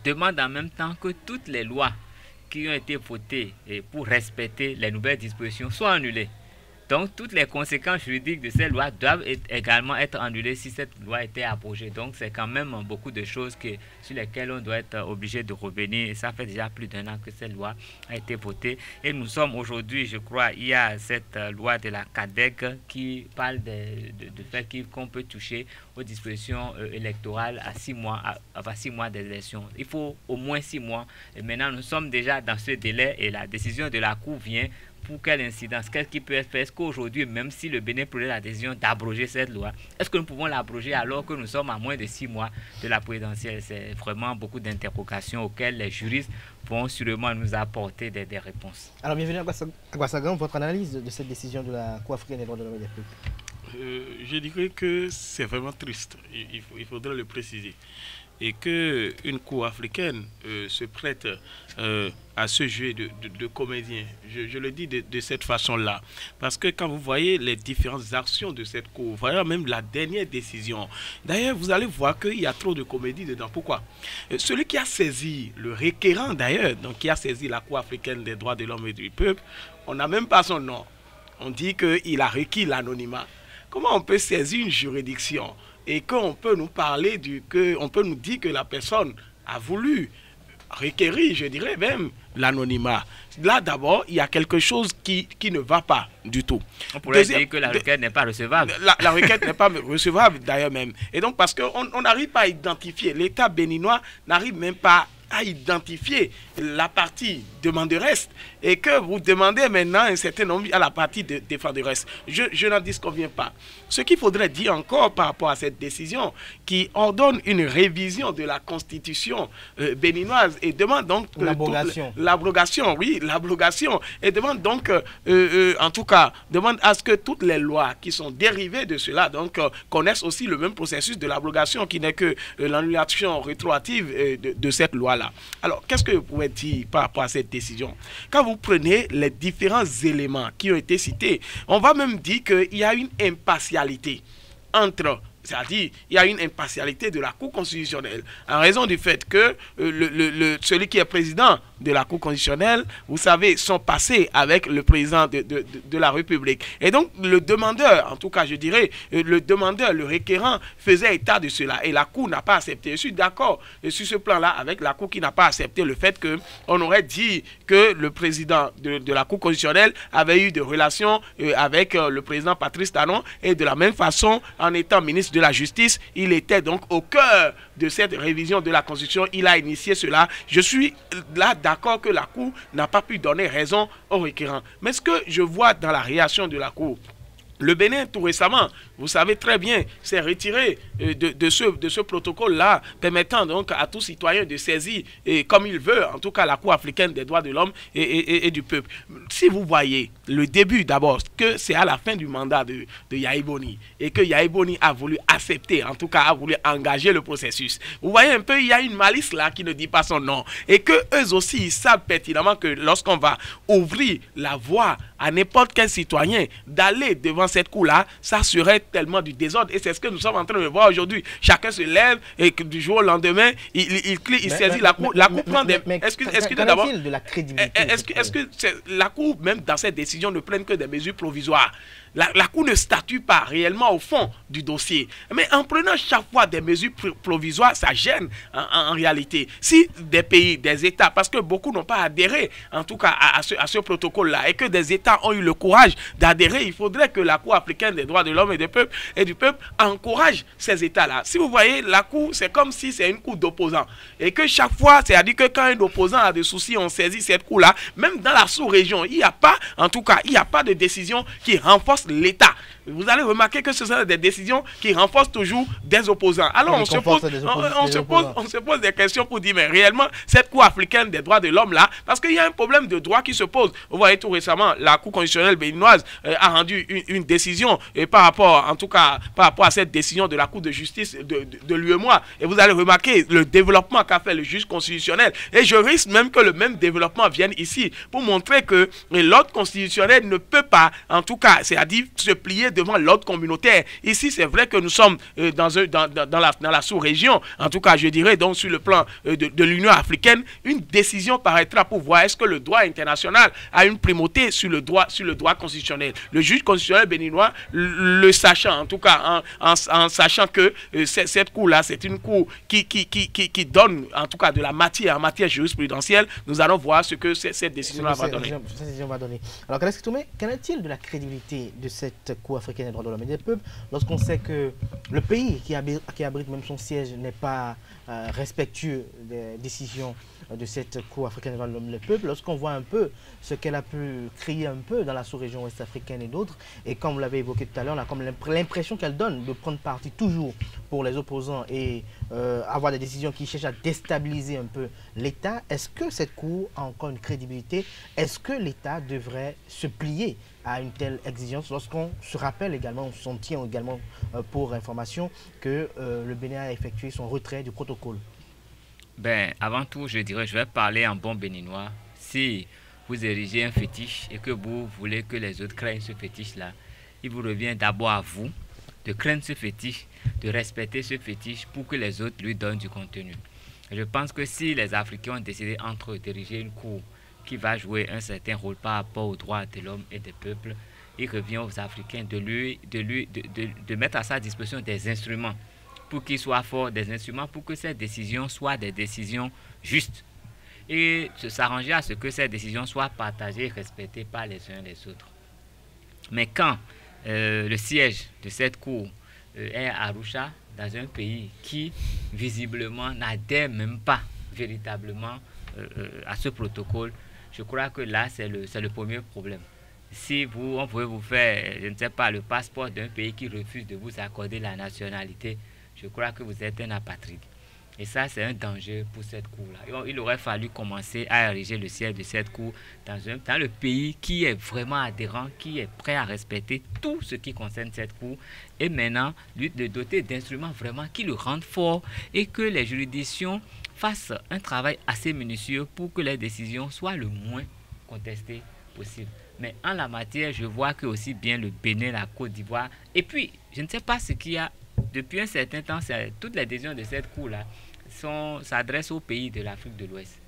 demande en même temps que toutes les lois qui ont été votées pour respecter les nouvelles dispositions soient annulées. Donc, toutes les conséquences juridiques de ces lois doivent également être annulées si cette loi était abrogée. Donc, c'est quand même beaucoup de choses sur lesquelles on doit être obligé de revenir. Et ça fait déjà plus d'1 an que cette loi a été votée. Et nous sommes aujourd'hui, je crois, il y a cette loi de la CADEC qui parle de fait qu'on peut toucher aux dispositions électorales à 6 mois, à 6 mois des élections. Il faut au moins 6 mois. Et maintenant, nous sommes déjà dans ce délai et la décision de la Cour vient. Pour quelle incidence? Qu'est-ce qui peut être fait? Est-ce qu'aujourd'hui, même si le Bénin prenait la décision d'abroger cette loi, est-ce que nous pouvons l'abroger alors que nous sommes à moins de 6 mois de la présidentielle? C'est vraiment beaucoup d'interrogations auxquelles les juristes vont sûrement nous apporter des réponses. Alors, bienvenue à Bassagan, votre analyse de cette décision de la Cour africaine des droits de l'homme et des peuples? Je dirais que c'est vraiment triste, il faudrait le préciser. Et qu'une Cour africaine se prête à ce jeu de comédien. Je le dis de cette façon-là. Parce que quand vous voyez les différentes actions de cette Cour, voyez même la dernière décision. D'ailleurs, vous allez voir qu'il y a trop de comédie dedans. Pourquoi? Celui qui a saisi, le requérant d'ailleurs, donc qui a saisi la Cour africaine des droits de l'homme et du peuple, on n'a même pas son nom. On dit qu'il a requis l'anonymat. Comment on peut saisir une juridiction et qu'on peut nous parler on peut nous dire que la personne a voulu requérir, je dirais même, l'anonymat? Là, d'abord, il y a quelque chose qui ne va pas du tout. On pourrait dire que la requête n'est pas recevable. La requête n'est pas recevable, d'ailleurs même. Et donc, parce qu'on n'arrive pas à identifier, l'État béninois n'arrive même pas a identifié la partie demanderesse et que vous demandez maintenant un certain nombre à la partie défenderesse. Je n'en disconviens pas. Ce qu'il faudrait dire encore par rapport à cette décision qui ordonne une révision de la constitution béninoise et demande donc l'abrogation, oui, l'abrogation, et demande donc, en tout cas, demande à ce que toutes les lois qui sont dérivées de cela donc connaissent aussi le même processus de l'abrogation qui n'est que l'annulation rétroactive de cette loi-là. Alors, qu'est-ce que vous pouvez dire par rapport à cette décision? Quand vous prenez les différents éléments qui ont été cités, on va même dire qu'il y a une impartialité entre... C'est-à-dire, il y a une impartialité de la Cour constitutionnelle en raison du fait que celui qui est président de la Cour constitutionnelle, vous savez, sont passés avec le président de la République. Et donc, le demandeur, en tout cas, je dirais, le demandeur, le requérant, faisait état de cela. Et la Cour n'a pas accepté. Je suis d'accord sur ce plan-là avec la Cour qui n'a pas accepté le fait qu'on aurait dit que le président de la Cour constitutionnelle avait eu des relations avec le président Patrice Talon. Et de la même façon, en étant ministre de la Justice, il était donc au cœur de cette révision de la Constitution. Il a initié cela. Je suis là d'accord que la Cour n'a pas pu donner raison au requérant. Mais ce que je vois dans la réaction de la Cour, le Bénin, tout récemment, vous savez très bien, s'est retiré de ce protocole-là, permettant donc à tout citoyen de saisir, comme il veut, en tout cas la Cour africaine des droits de l'homme et du peuple. Si vous voyez le début d'abord, que c'est à la fin du mandat de Yahi Boni, et que Yahi Boni a voulu accepter, en tout cas a voulu engager le processus, vous voyez un peu, il y a une malice là qui ne dit pas son nom, et que eux aussi, ils savent pertinemment que lorsqu'on va ouvrir la voie à n'importe quel citoyen d'aller devant cette cour-là, ça serait tellement du désordre. Et c'est ce que nous sommes en train de voir aujourd'hui. Chacun se lève et que du jour au lendemain, il saisit la cour. La cour prend des... Excusez d'abord. Est-ce que la cour, même dans cette décision, ne prenne que des mesures provisoires? La Cour ne statue pas réellement au fond du dossier. Mais en prenant chaque fois des mesures provisoires, ça gêne en réalité. Si des pays, des États, parce que beaucoup n'ont pas adhéré, en tout cas à ce protocole-là, et que des États ont eu le courage d'adhérer, il faudrait que la Cour africaine des droits de l'homme et du peuple encourage ces États-là. Si vous voyez, la Cour, c'est comme si c'est une Cour d'opposants. Et que chaque fois, c'est-à-dire que quand un opposant a des soucis, on saisit cette Cour-là. Même dans la sous-région, il n'y a pas, en tout cas, il n'y a pas de décision qui renforce l'État. Vous allez remarquer que ce sont des décisions qui renforcent toujours des opposants. Alors on se pose des questions pour dire, mais réellement, cette Cour africaine des droits de l'homme là, parce qu'il y a un problème de droit qui se pose. Vous voyez tout récemment, la Cour constitutionnelle béninoise a rendu une décision et par rapport, en tout cas, par rapport à cette décision de la Cour de justice de l'UEMOA. Et vous allez remarquer le développement qu'a fait le juge constitutionnel. Et je risque même que le même développement vienne ici pour montrer que l'ordre constitutionnel ne peut pas, en tout cas, c'est-à-dire se plier devant l'ordre communautaire. Ici, c'est vrai que nous sommes dans la sous-région, en tout cas, je dirais, donc sur le plan de l'Union africaine, une décision paraîtra pour voir est-ce que le droit international a une primauté sur le droit constitutionnel. Le juge constitutionnel béninois, le sachant, en tout cas, en sachant que cette cour-là, c'est une cour qui donne, en tout cas, de la matière en matière jurisprudentielle, nous allons voir ce que cette décision-là va donner. Alors, qu'en est-il de la crédibilité de cette Cour africaine des droits de l'homme et des peuples lorsqu'on sait que le pays qui abrite même son siège n'est pas respectueux des décisions de cette Cour africaine des droits de l'homme et des peuples, lorsqu'on voit un peu ce qu'elle a pu créer un peu dans la sous-région ouest africaine et d'autres, et comme vous l'avez évoqué tout à l'heure, on a comme l'impression qu'elle donne de prendre parti toujours pour les opposants et avoir des décisions qui cherchent à déstabiliser un peu l'État. Est-ce que cette Cour a encore une crédibilité? Est-ce que l'État devrait se plier à une telle exigence lorsqu'on se rappelle également, on s'en tient également pour information que le Bénin a effectué son retrait du protocole? Ben, avant tout, je vais parler en bon béninois. Si vous érigez un fétiche et que vous voulez que les autres craignent ce fétiche-là, il vous revient d'abord à vous de craindre ce fétiche, de respecter ce fétiche pour que les autres lui donnent du contenu. Je pense que si les Africains ont décidé entre eux d'ériger une cour qui va jouer un certain rôle par rapport aux droits de l'homme et des peuples, il revient aux Africains de mettre à sa disposition des instruments pour qu'il soit fort, des instruments pour que ces décisions soient des décisions justes et s'arranger à ce que ces décisions soient partagées et respectées par les uns les autres. Mais quand le siège de cette cour est à Arusha, dans un pays qui visiblement n'adhère même pas véritablement à ce protocole, je crois que là, c'est le premier problème. Si on pouvait vous faire, je ne sais pas, le passeport d'un pays qui refuse de vous accorder la nationalité, je crois que vous êtes un apatride. Et ça, c'est un danger pour cette cour-là. Il aurait fallu commencer à ériger le siège de cette cour dans le pays qui est vraiment adhérent, qui est prêt à respecter tout ce qui concerne cette cour. Et maintenant, lui, de doter d'instruments vraiment qui le rendent fort et que les juridictions fassent un travail assez minutieux pour que les décisions soient le moins contestées possible. Mais en la matière, je vois que aussi bien le Bénin, la Côte d'Ivoire, et puis, je ne sais pas ce qu'il y a, depuis un certain temps, toutes les décisions de cette cour-là s'adressent aux pays de l'Afrique de l'Ouest.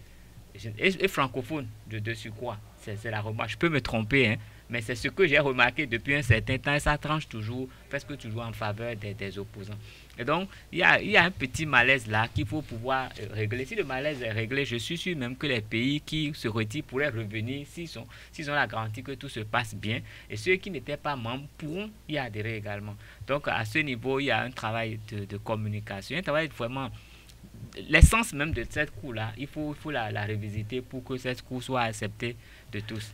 Et francophones, de surcroît. C'est la remarque. Je peux me tromper, hein, mais c'est ce que j'ai remarqué depuis un certain temps, et ça tranche toujours, presque toujours en faveur des opposants. Et donc, il y a un petit malaise là qu'il faut pouvoir régler. Si le malaise est réglé, je suis sûr même que les pays qui se retirent pourraient revenir s'ils ont la garantie que tout se passe bien. Et ceux qui n'étaient pas membres pourront y adhérer également. Donc, à ce niveau, il y a un travail de communication, un travail vraiment... L'essence même de cette cour-là, il faut la revisiter pour que cette cour soit acceptée de tous.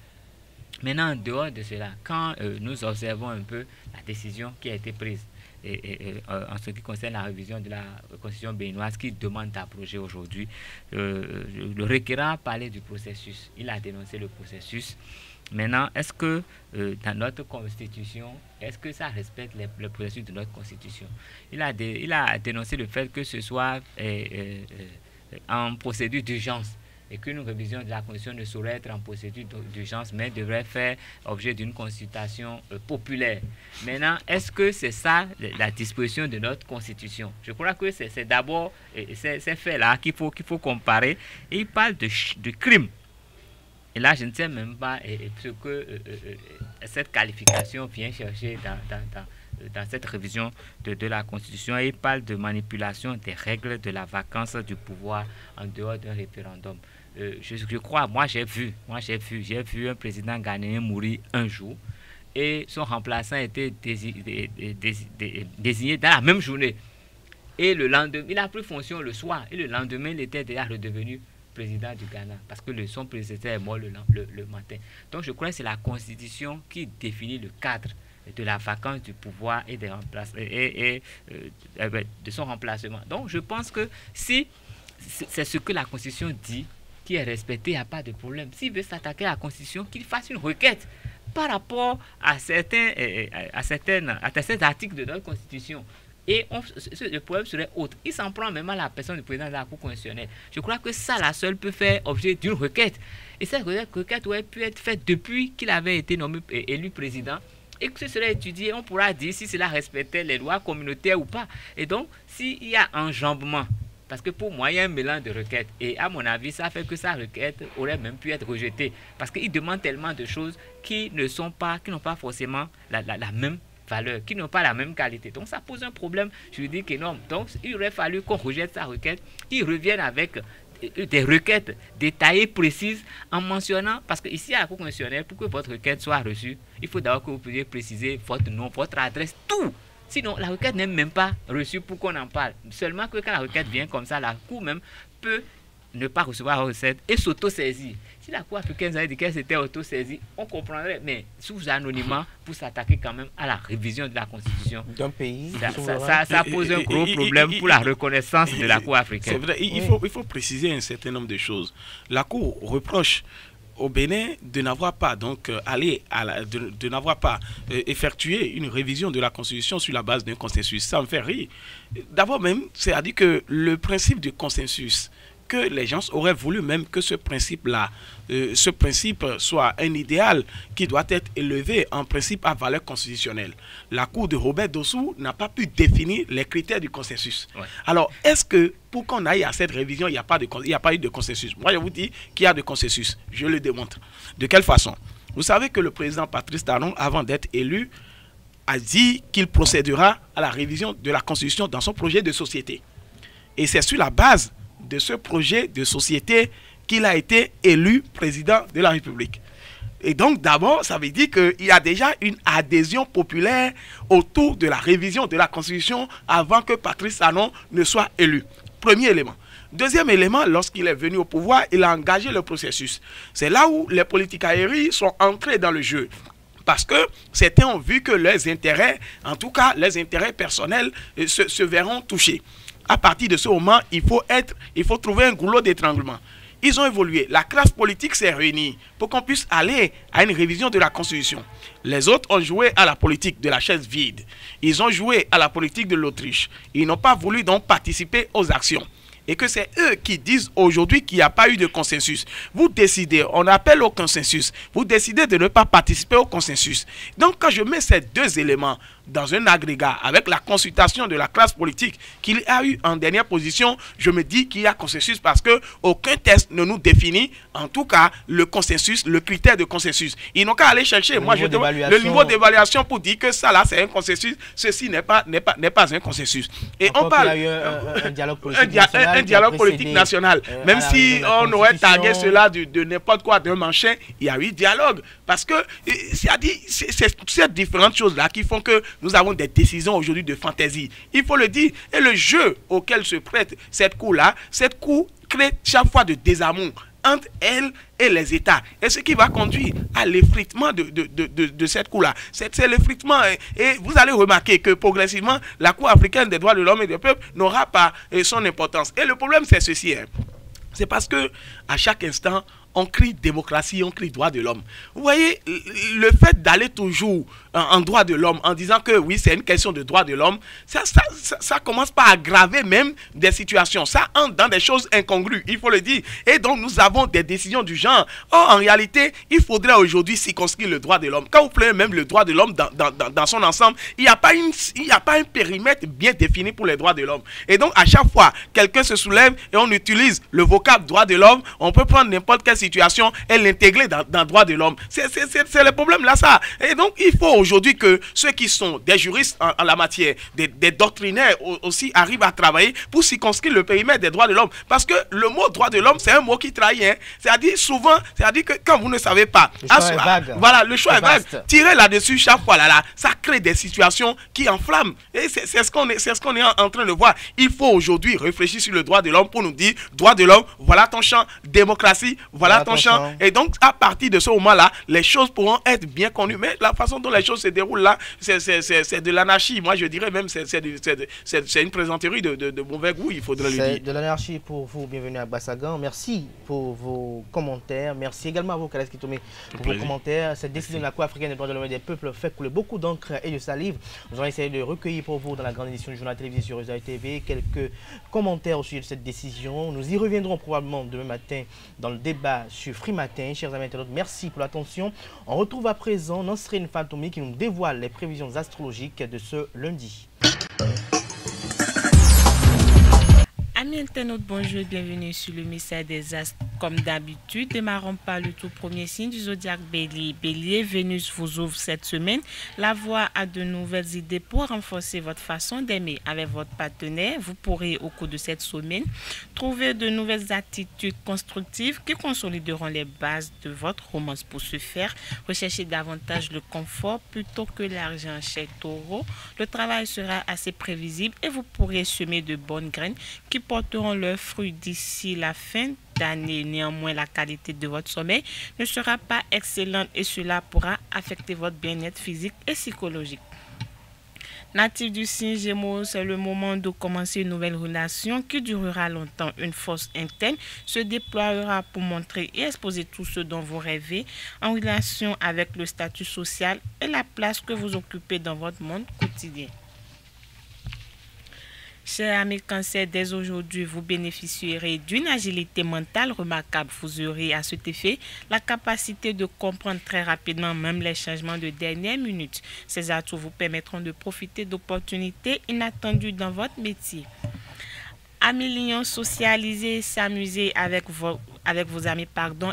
Maintenant, en dehors de cela, quand nous observons un peu la décision qui a été prise, en ce qui concerne la révision de la constitution béninoise qui demande d'abroger aujourd'hui, le requérant a parlé du processus. Il a dénoncé le processus. Maintenant, est-ce que dans notre constitution, est-ce que ça respecte le processus de notre constitution? Il a dénoncé le fait que ce soit en procédure d'urgence et qu'une révision de la constitution ne saurait être en procédure d'urgence, mais devrait faire objet d'une consultation populaire. Maintenant, est-ce que c'est ça la disposition de notre constitution? Je crois que c'est d'abord ces faits-là qu'il faut comparer. Et il parle de crime. Et là, je ne sais même pas ce que cette qualification vient chercher dans cette révision de la Constitution. Et il parle de manipulation des règles de la vacance du pouvoir en dehors d'un référendum. Je crois, moi j'ai vu un président ghanéen mourir un jour et son remplaçant était désigné dans la même journée. Et le lendemain, il a pris fonction le soir et le lendemain, il était déjà redevenu président du Ghana parce que son prédécesseur est mort le matin. Donc je crois que c'est la Constitution qui définit le cadre de la vacance du pouvoir et de son remplacement. Donc je pense que si c'est ce que la Constitution dit qui est respecté, il n'y a pas de problème. S'il veut s'attaquer à la Constitution, qu'il fasse une requête par rapport à certains articles de notre Constitution. Et le problème serait autre. Il s'en prend même à la personne du président de la Cour constitutionnelle. Je crois que ça, la seule, peut faire objet d'une requête. Et cette requête aurait pu être faite depuis qu'il avait été nommé élu président. Et que ce serait étudié, on pourra dire si cela respectait les lois communautaires ou pas. Et donc, s'il y a enjambement, parce que pour moi, il y a un mélange de requêtes. Et à mon avis, ça fait que sa requête aurait même pu être rejetée. Parce qu'il demande tellement de choses qui n'ont pas forcément la même valeur, qui n'ont pas la même qualité. Donc ça pose un problème juridique énorme. Donc il aurait fallu qu'on rejette sa requête, qu'il revienne avec des requêtes détaillées, précises, en mentionnant, parce que ici à la Cour constitutionnelle, pour que votre requête soit reçue, il faut d'abord que vous puissiez préciser votre nom, votre adresse, tout. Sinon, la requête n'est même pas reçue pour qu'on en parle. Seulement que quand la requête vient comme ça, la Cour même peut ne pas recevoir la recette et s'auto-saisir. Si la Cour africaine avait dit qu'elle s'était auto-saisie, on comprendrait, mais sous anonymat, pour s'attaquer quand même à la révision de la Constitution d'un pays, ça pose un gros problème pour la reconnaissance de la Cour africaine. C'est vrai, il faut préciser un certain nombre de choses. La Cour reproche au Bénin de n'avoir pas de n'avoir pas effectué une révision de la Constitution sur la base d'un consensus. Ça me fait rire. D'abord même, c'est-à-dire que le principe du consensus, que les gens auraient voulu même que ce principe-là, ce principe soit un idéal qui doit être élevé en principe à valeur constitutionnelle. La Cour de Robert Dossou n'a pas pu définir les critères du consensus. Ouais. Alors, est-ce que pour qu'on aille à cette révision, il n'y a pas eu de consensus? Moi, je vous dis qu'il y a de consensus. Je le démontre. De quelle façon? Vous savez que le président Patrice Talon, avant d'être élu, a dit qu'il procédera à la révision de la Constitution dans son projet de société. Et c'est sur la base de ce projet de société qu'il a été élu président de la République. Et donc d'abord, ça veut dire qu'il y a déjà une adhésion populaire autour de la révision de la Constitution avant que Patrice Talon ne soit élu. Premier élément. Deuxième élément, lorsqu'il est venu au pouvoir, il a engagé le processus. C'est là où les politiques aériennes sont entrés dans le jeu. Parce que certains ont vu que leurs intérêts, en tout cas leurs intérêts personnels, se verront touchés. À partir de ce moment, il faut trouver un goulot d'étranglement. Ils ont évolué. La classe politique s'est réunie pour qu'on puisse aller à une révision de la Constitution. Les autres ont joué à la politique de la chaise vide. Ils ont joué à la politique de l'Autriche. Ils n'ont pas voulu donc participer aux actions. Et que c'est eux qui disent aujourd'hui qu'il n'y a pas eu de consensus. Vous décidez, on appelle au consensus. Vous décidez de ne pas participer au consensus. Donc quand je mets ces deux éléments dans un agrégat avec la consultation de la classe politique qu'il a eu en dernière position, je me dis qu'il y a consensus parce que aucun test ne nous définit, en tout cas, le consensus, le critère de consensus. Ils n'ont qu'à aller chercher le niveau d'évaluation pour dire que ça là c'est un consensus, ceci n'est pas un consensus. Et on parle il y a eu un dialogue politique national. Un dialogue politique national. Même si on aurait tagué cela de n'importe quoi, d'un machin, il y a eu dialogue. Parce que c'est ces différentes choses-là qui font que nous avons des décisions aujourd'hui de fantaisie. Il faut le dire. Et le jeu auquel se prête cette cour-là, cette cour crée chaque fois de désamour entre elle et les États. Et ce qui va conduire à l'effritement de cette cour-là. C'est l'effritement. Et vous allez remarquer que progressivement, la Cour africaine des droits de l'homme et des peuples n'aura pas son importance. Et le problème, c'est ceci. C'est parce que à chaque instant, on crie démocratie, on crie droit de l'homme. Vous voyez, le fait d'aller toujours en droit de l'homme, en disant que oui, c'est une question de droit de l'homme, ça commence par aggraver même des situations. Ça entre dans des choses incongrues, il faut le dire. Et donc, nous avons des décisions du genre. Or, en réalité, il faudrait aujourd'hui circonscrire le droit de l'homme. Quand vous prenez même le droit de l'homme dans son ensemble, il n'y a pas un périmètre bien défini pour les droits de l'homme. Et donc, à chaque fois, quelqu'un se soulève et on utilise le vocable droit de l'homme, on peut prendre n'importe quelle situation et l'intégrer dans le droit de l'homme. C'est le problème là, ça. Et donc, il faut aujourd'hui que ceux qui sont des juristes en la matière, des doctrinaires aussi, arrivent à travailler pour circonscrire le périmètre des droits de l'homme. Parce que le mot droit de l'homme, c'est un mot qui trahit. Hein. C'est-à-dire souvent, c'est-à-dire que quand vous ne savez pas, voilà, le choix est vague. Tirer là-dessus chaque fois là, ça crée des situations qui enflamment. Et c'est ce qu'on est en train de voir. Il faut aujourd'hui réfléchir sur le droit de l'homme pour nous dire, droit de l'homme, voilà ton champ, démocratie, voilà ton champ. Et donc, à partir de ce moment-là, les choses pourront être bien connues. Mais la façon dont les choses se déroulent là, c'est de l'anarchie. Moi, je dirais même c'est une plaisanterie de mauvais goût, il faudrait le dire. C'est de l'anarchie pour vous. Bienvenue à Bassagan. Merci pour vos commentaires. Merci également à vous, Kales Kitome, pour vos commentaires. Cette décision de la Cour africaine des droits de l'homme et des peuples fait couler beaucoup d'encre et de salive. Nous allons essayer de recueillir pour vous, dans la grande édition du journal télévisé sur Ezaï TV, quelques commentaires au sujet de cette décision. Nous y reviendrons probablement demain matin dans le débat sur Free Matin. Chers amis internautes, merci pour l'attention. On retrouve à présent Nansrine Fantoumi qui nous dévoile les prévisions astrologiques de ce lundi. Amis internautes, bonjour et bienvenue sur le message des astres. Comme d'habitude, démarrons par le tout premier signe du zodiaque Bélier. Bélier, Vénus vous ouvre cette semaine la voie à de nouvelles idées pour renforcer votre façon d'aimer avec votre partenaire. Vous pourrez au cours de cette semaine trouver de nouvelles attitudes constructives qui consolideront les bases de votre romance. Pour ce faire, recherchez davantage le confort plutôt que l'argent. Chez Taureau, le travail sera assez prévisible et vous pourrez semer de bonnes graines qui porteront leurs fruits d'ici la fin d'année. Néanmoins, la qualité de votre sommeil ne sera pas excellente et cela pourra affecter votre bien-être physique et psychologique. Natif du signe Gémeaux, c'est le moment de commencer une nouvelle relation qui durera longtemps. Une force interne se déploiera pour montrer et exposer tout ce dont vous rêvez en relation avec le statut social et la place que vous occupez dans votre monde quotidien. Chers amis Cancer, dès aujourd'hui, vous bénéficierez d'une agilité mentale remarquable. Vous aurez à cet effet la capacité de comprendre très rapidement même les changements de dernière minute. Ces atouts vous permettront de profiter d'opportunités inattendues dans votre métier. Amis Lion, socialiser, s'amuser avec vos amis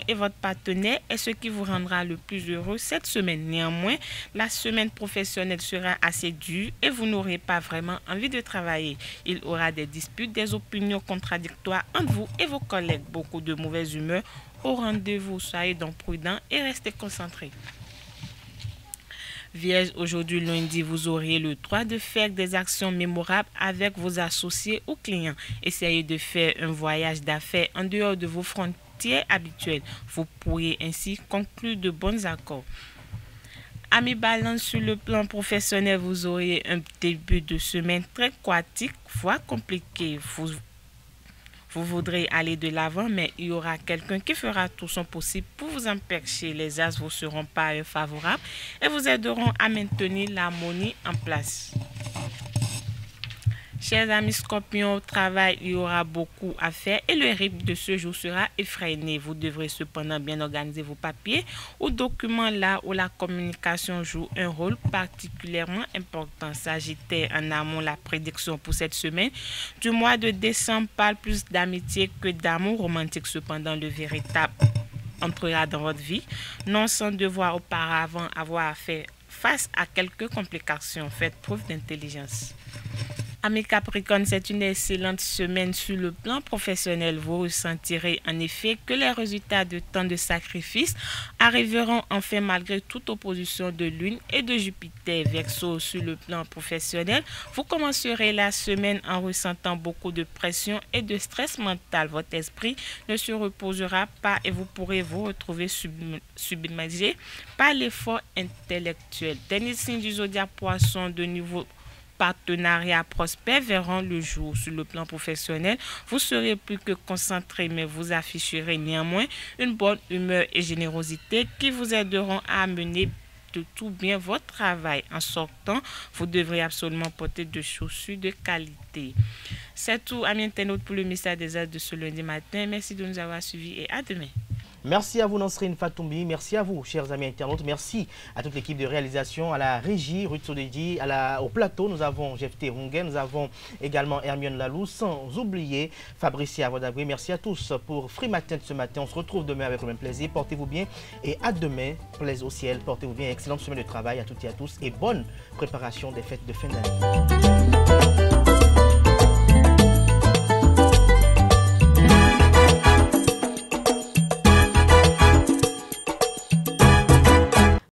et votre partenaire est ce qui vous rendra le plus heureux cette semaine. Néanmoins, la semaine professionnelle sera assez dure et vous n'aurez pas vraiment envie de travailler. Il y aura des disputes, des opinions contradictoires entre vous et vos collègues. Beaucoup de mauvaise humeur au rendez-vous. Soyez donc prudents et restez concentrés. Vierge, aujourd'hui lundi, vous auriez le droit de faire des actions mémorables avec vos associés ou clients. Essayez de faire un voyage d'affaires en dehors de vos frontières habituelles. Vous pourriez ainsi conclure de bons accords. Amis Balance, sur le plan professionnel, vous aurez un début de semaine très chaotique, voire compliqué. Vous voudrez aller de l'avant, mais il y aura quelqu'un qui fera tout son possible pour vous empêcher. Les as vous seront pas favorables et vous aideront à maintenir l'harmonie en place. Chers amis Scorpions, au travail, il y aura beaucoup à faire et le rythme de ce jour sera effréné. Vous devrez cependant bien organiser vos papiers ou documents là où la communication joue un rôle particulièrement important. Sagittaire, en amont, la prédiction pour cette semaine du mois de décembre parle plus d'amitié que d'amour romantique. Cependant, le véritable entrera dans votre vie, non sans devoir auparavant avoir fait face à quelques complications. Faites preuve d'intelligence. Amis Capricorne, c'est une excellente semaine sur le plan professionnel. Vous ressentirez en effet que les résultats de tant de sacrifices arriveront enfin malgré toute opposition de Lune et de Jupiter. Verseau, sur le plan professionnel, vous commencerez la semaine en ressentant beaucoup de pression et de stress mental. Votre esprit ne se reposera pas et vous pourrez vous retrouver submergé par l'effort intellectuel. Dernier signe du zodiaque Poisson, de nouveaux partenariats prospères verront le jour. Sur le plan professionnel, vous serez plus que concentré, mais vous afficherez néanmoins une bonne humeur et générosité qui vous aideront à mener de tout bien votre travail. En sortant, vous devrez absolument porter de chaussures de qualité. C'est tout, amis internautes, pour le message des as de ce lundi matin. Merci de nous avoir suivis et à demain. Merci à vous, Nansrine Fatoumbi. Merci à vous, chers amis internautes. Merci à toute l'équipe de réalisation, à la régie, Ruth Sodeji, au plateau. Nous avons Jefté Rungen, nous avons également Hermione Lalou, sans oublier Fabricia Vodabri. Merci à tous pour Free Matin de ce matin. On se retrouve demain avec le même plaisir. Portez-vous bien et à demain. Plaise au ciel. Portez-vous bien. Excellente semaine de travail à toutes et à tous et bonne préparation des fêtes de fin d'année.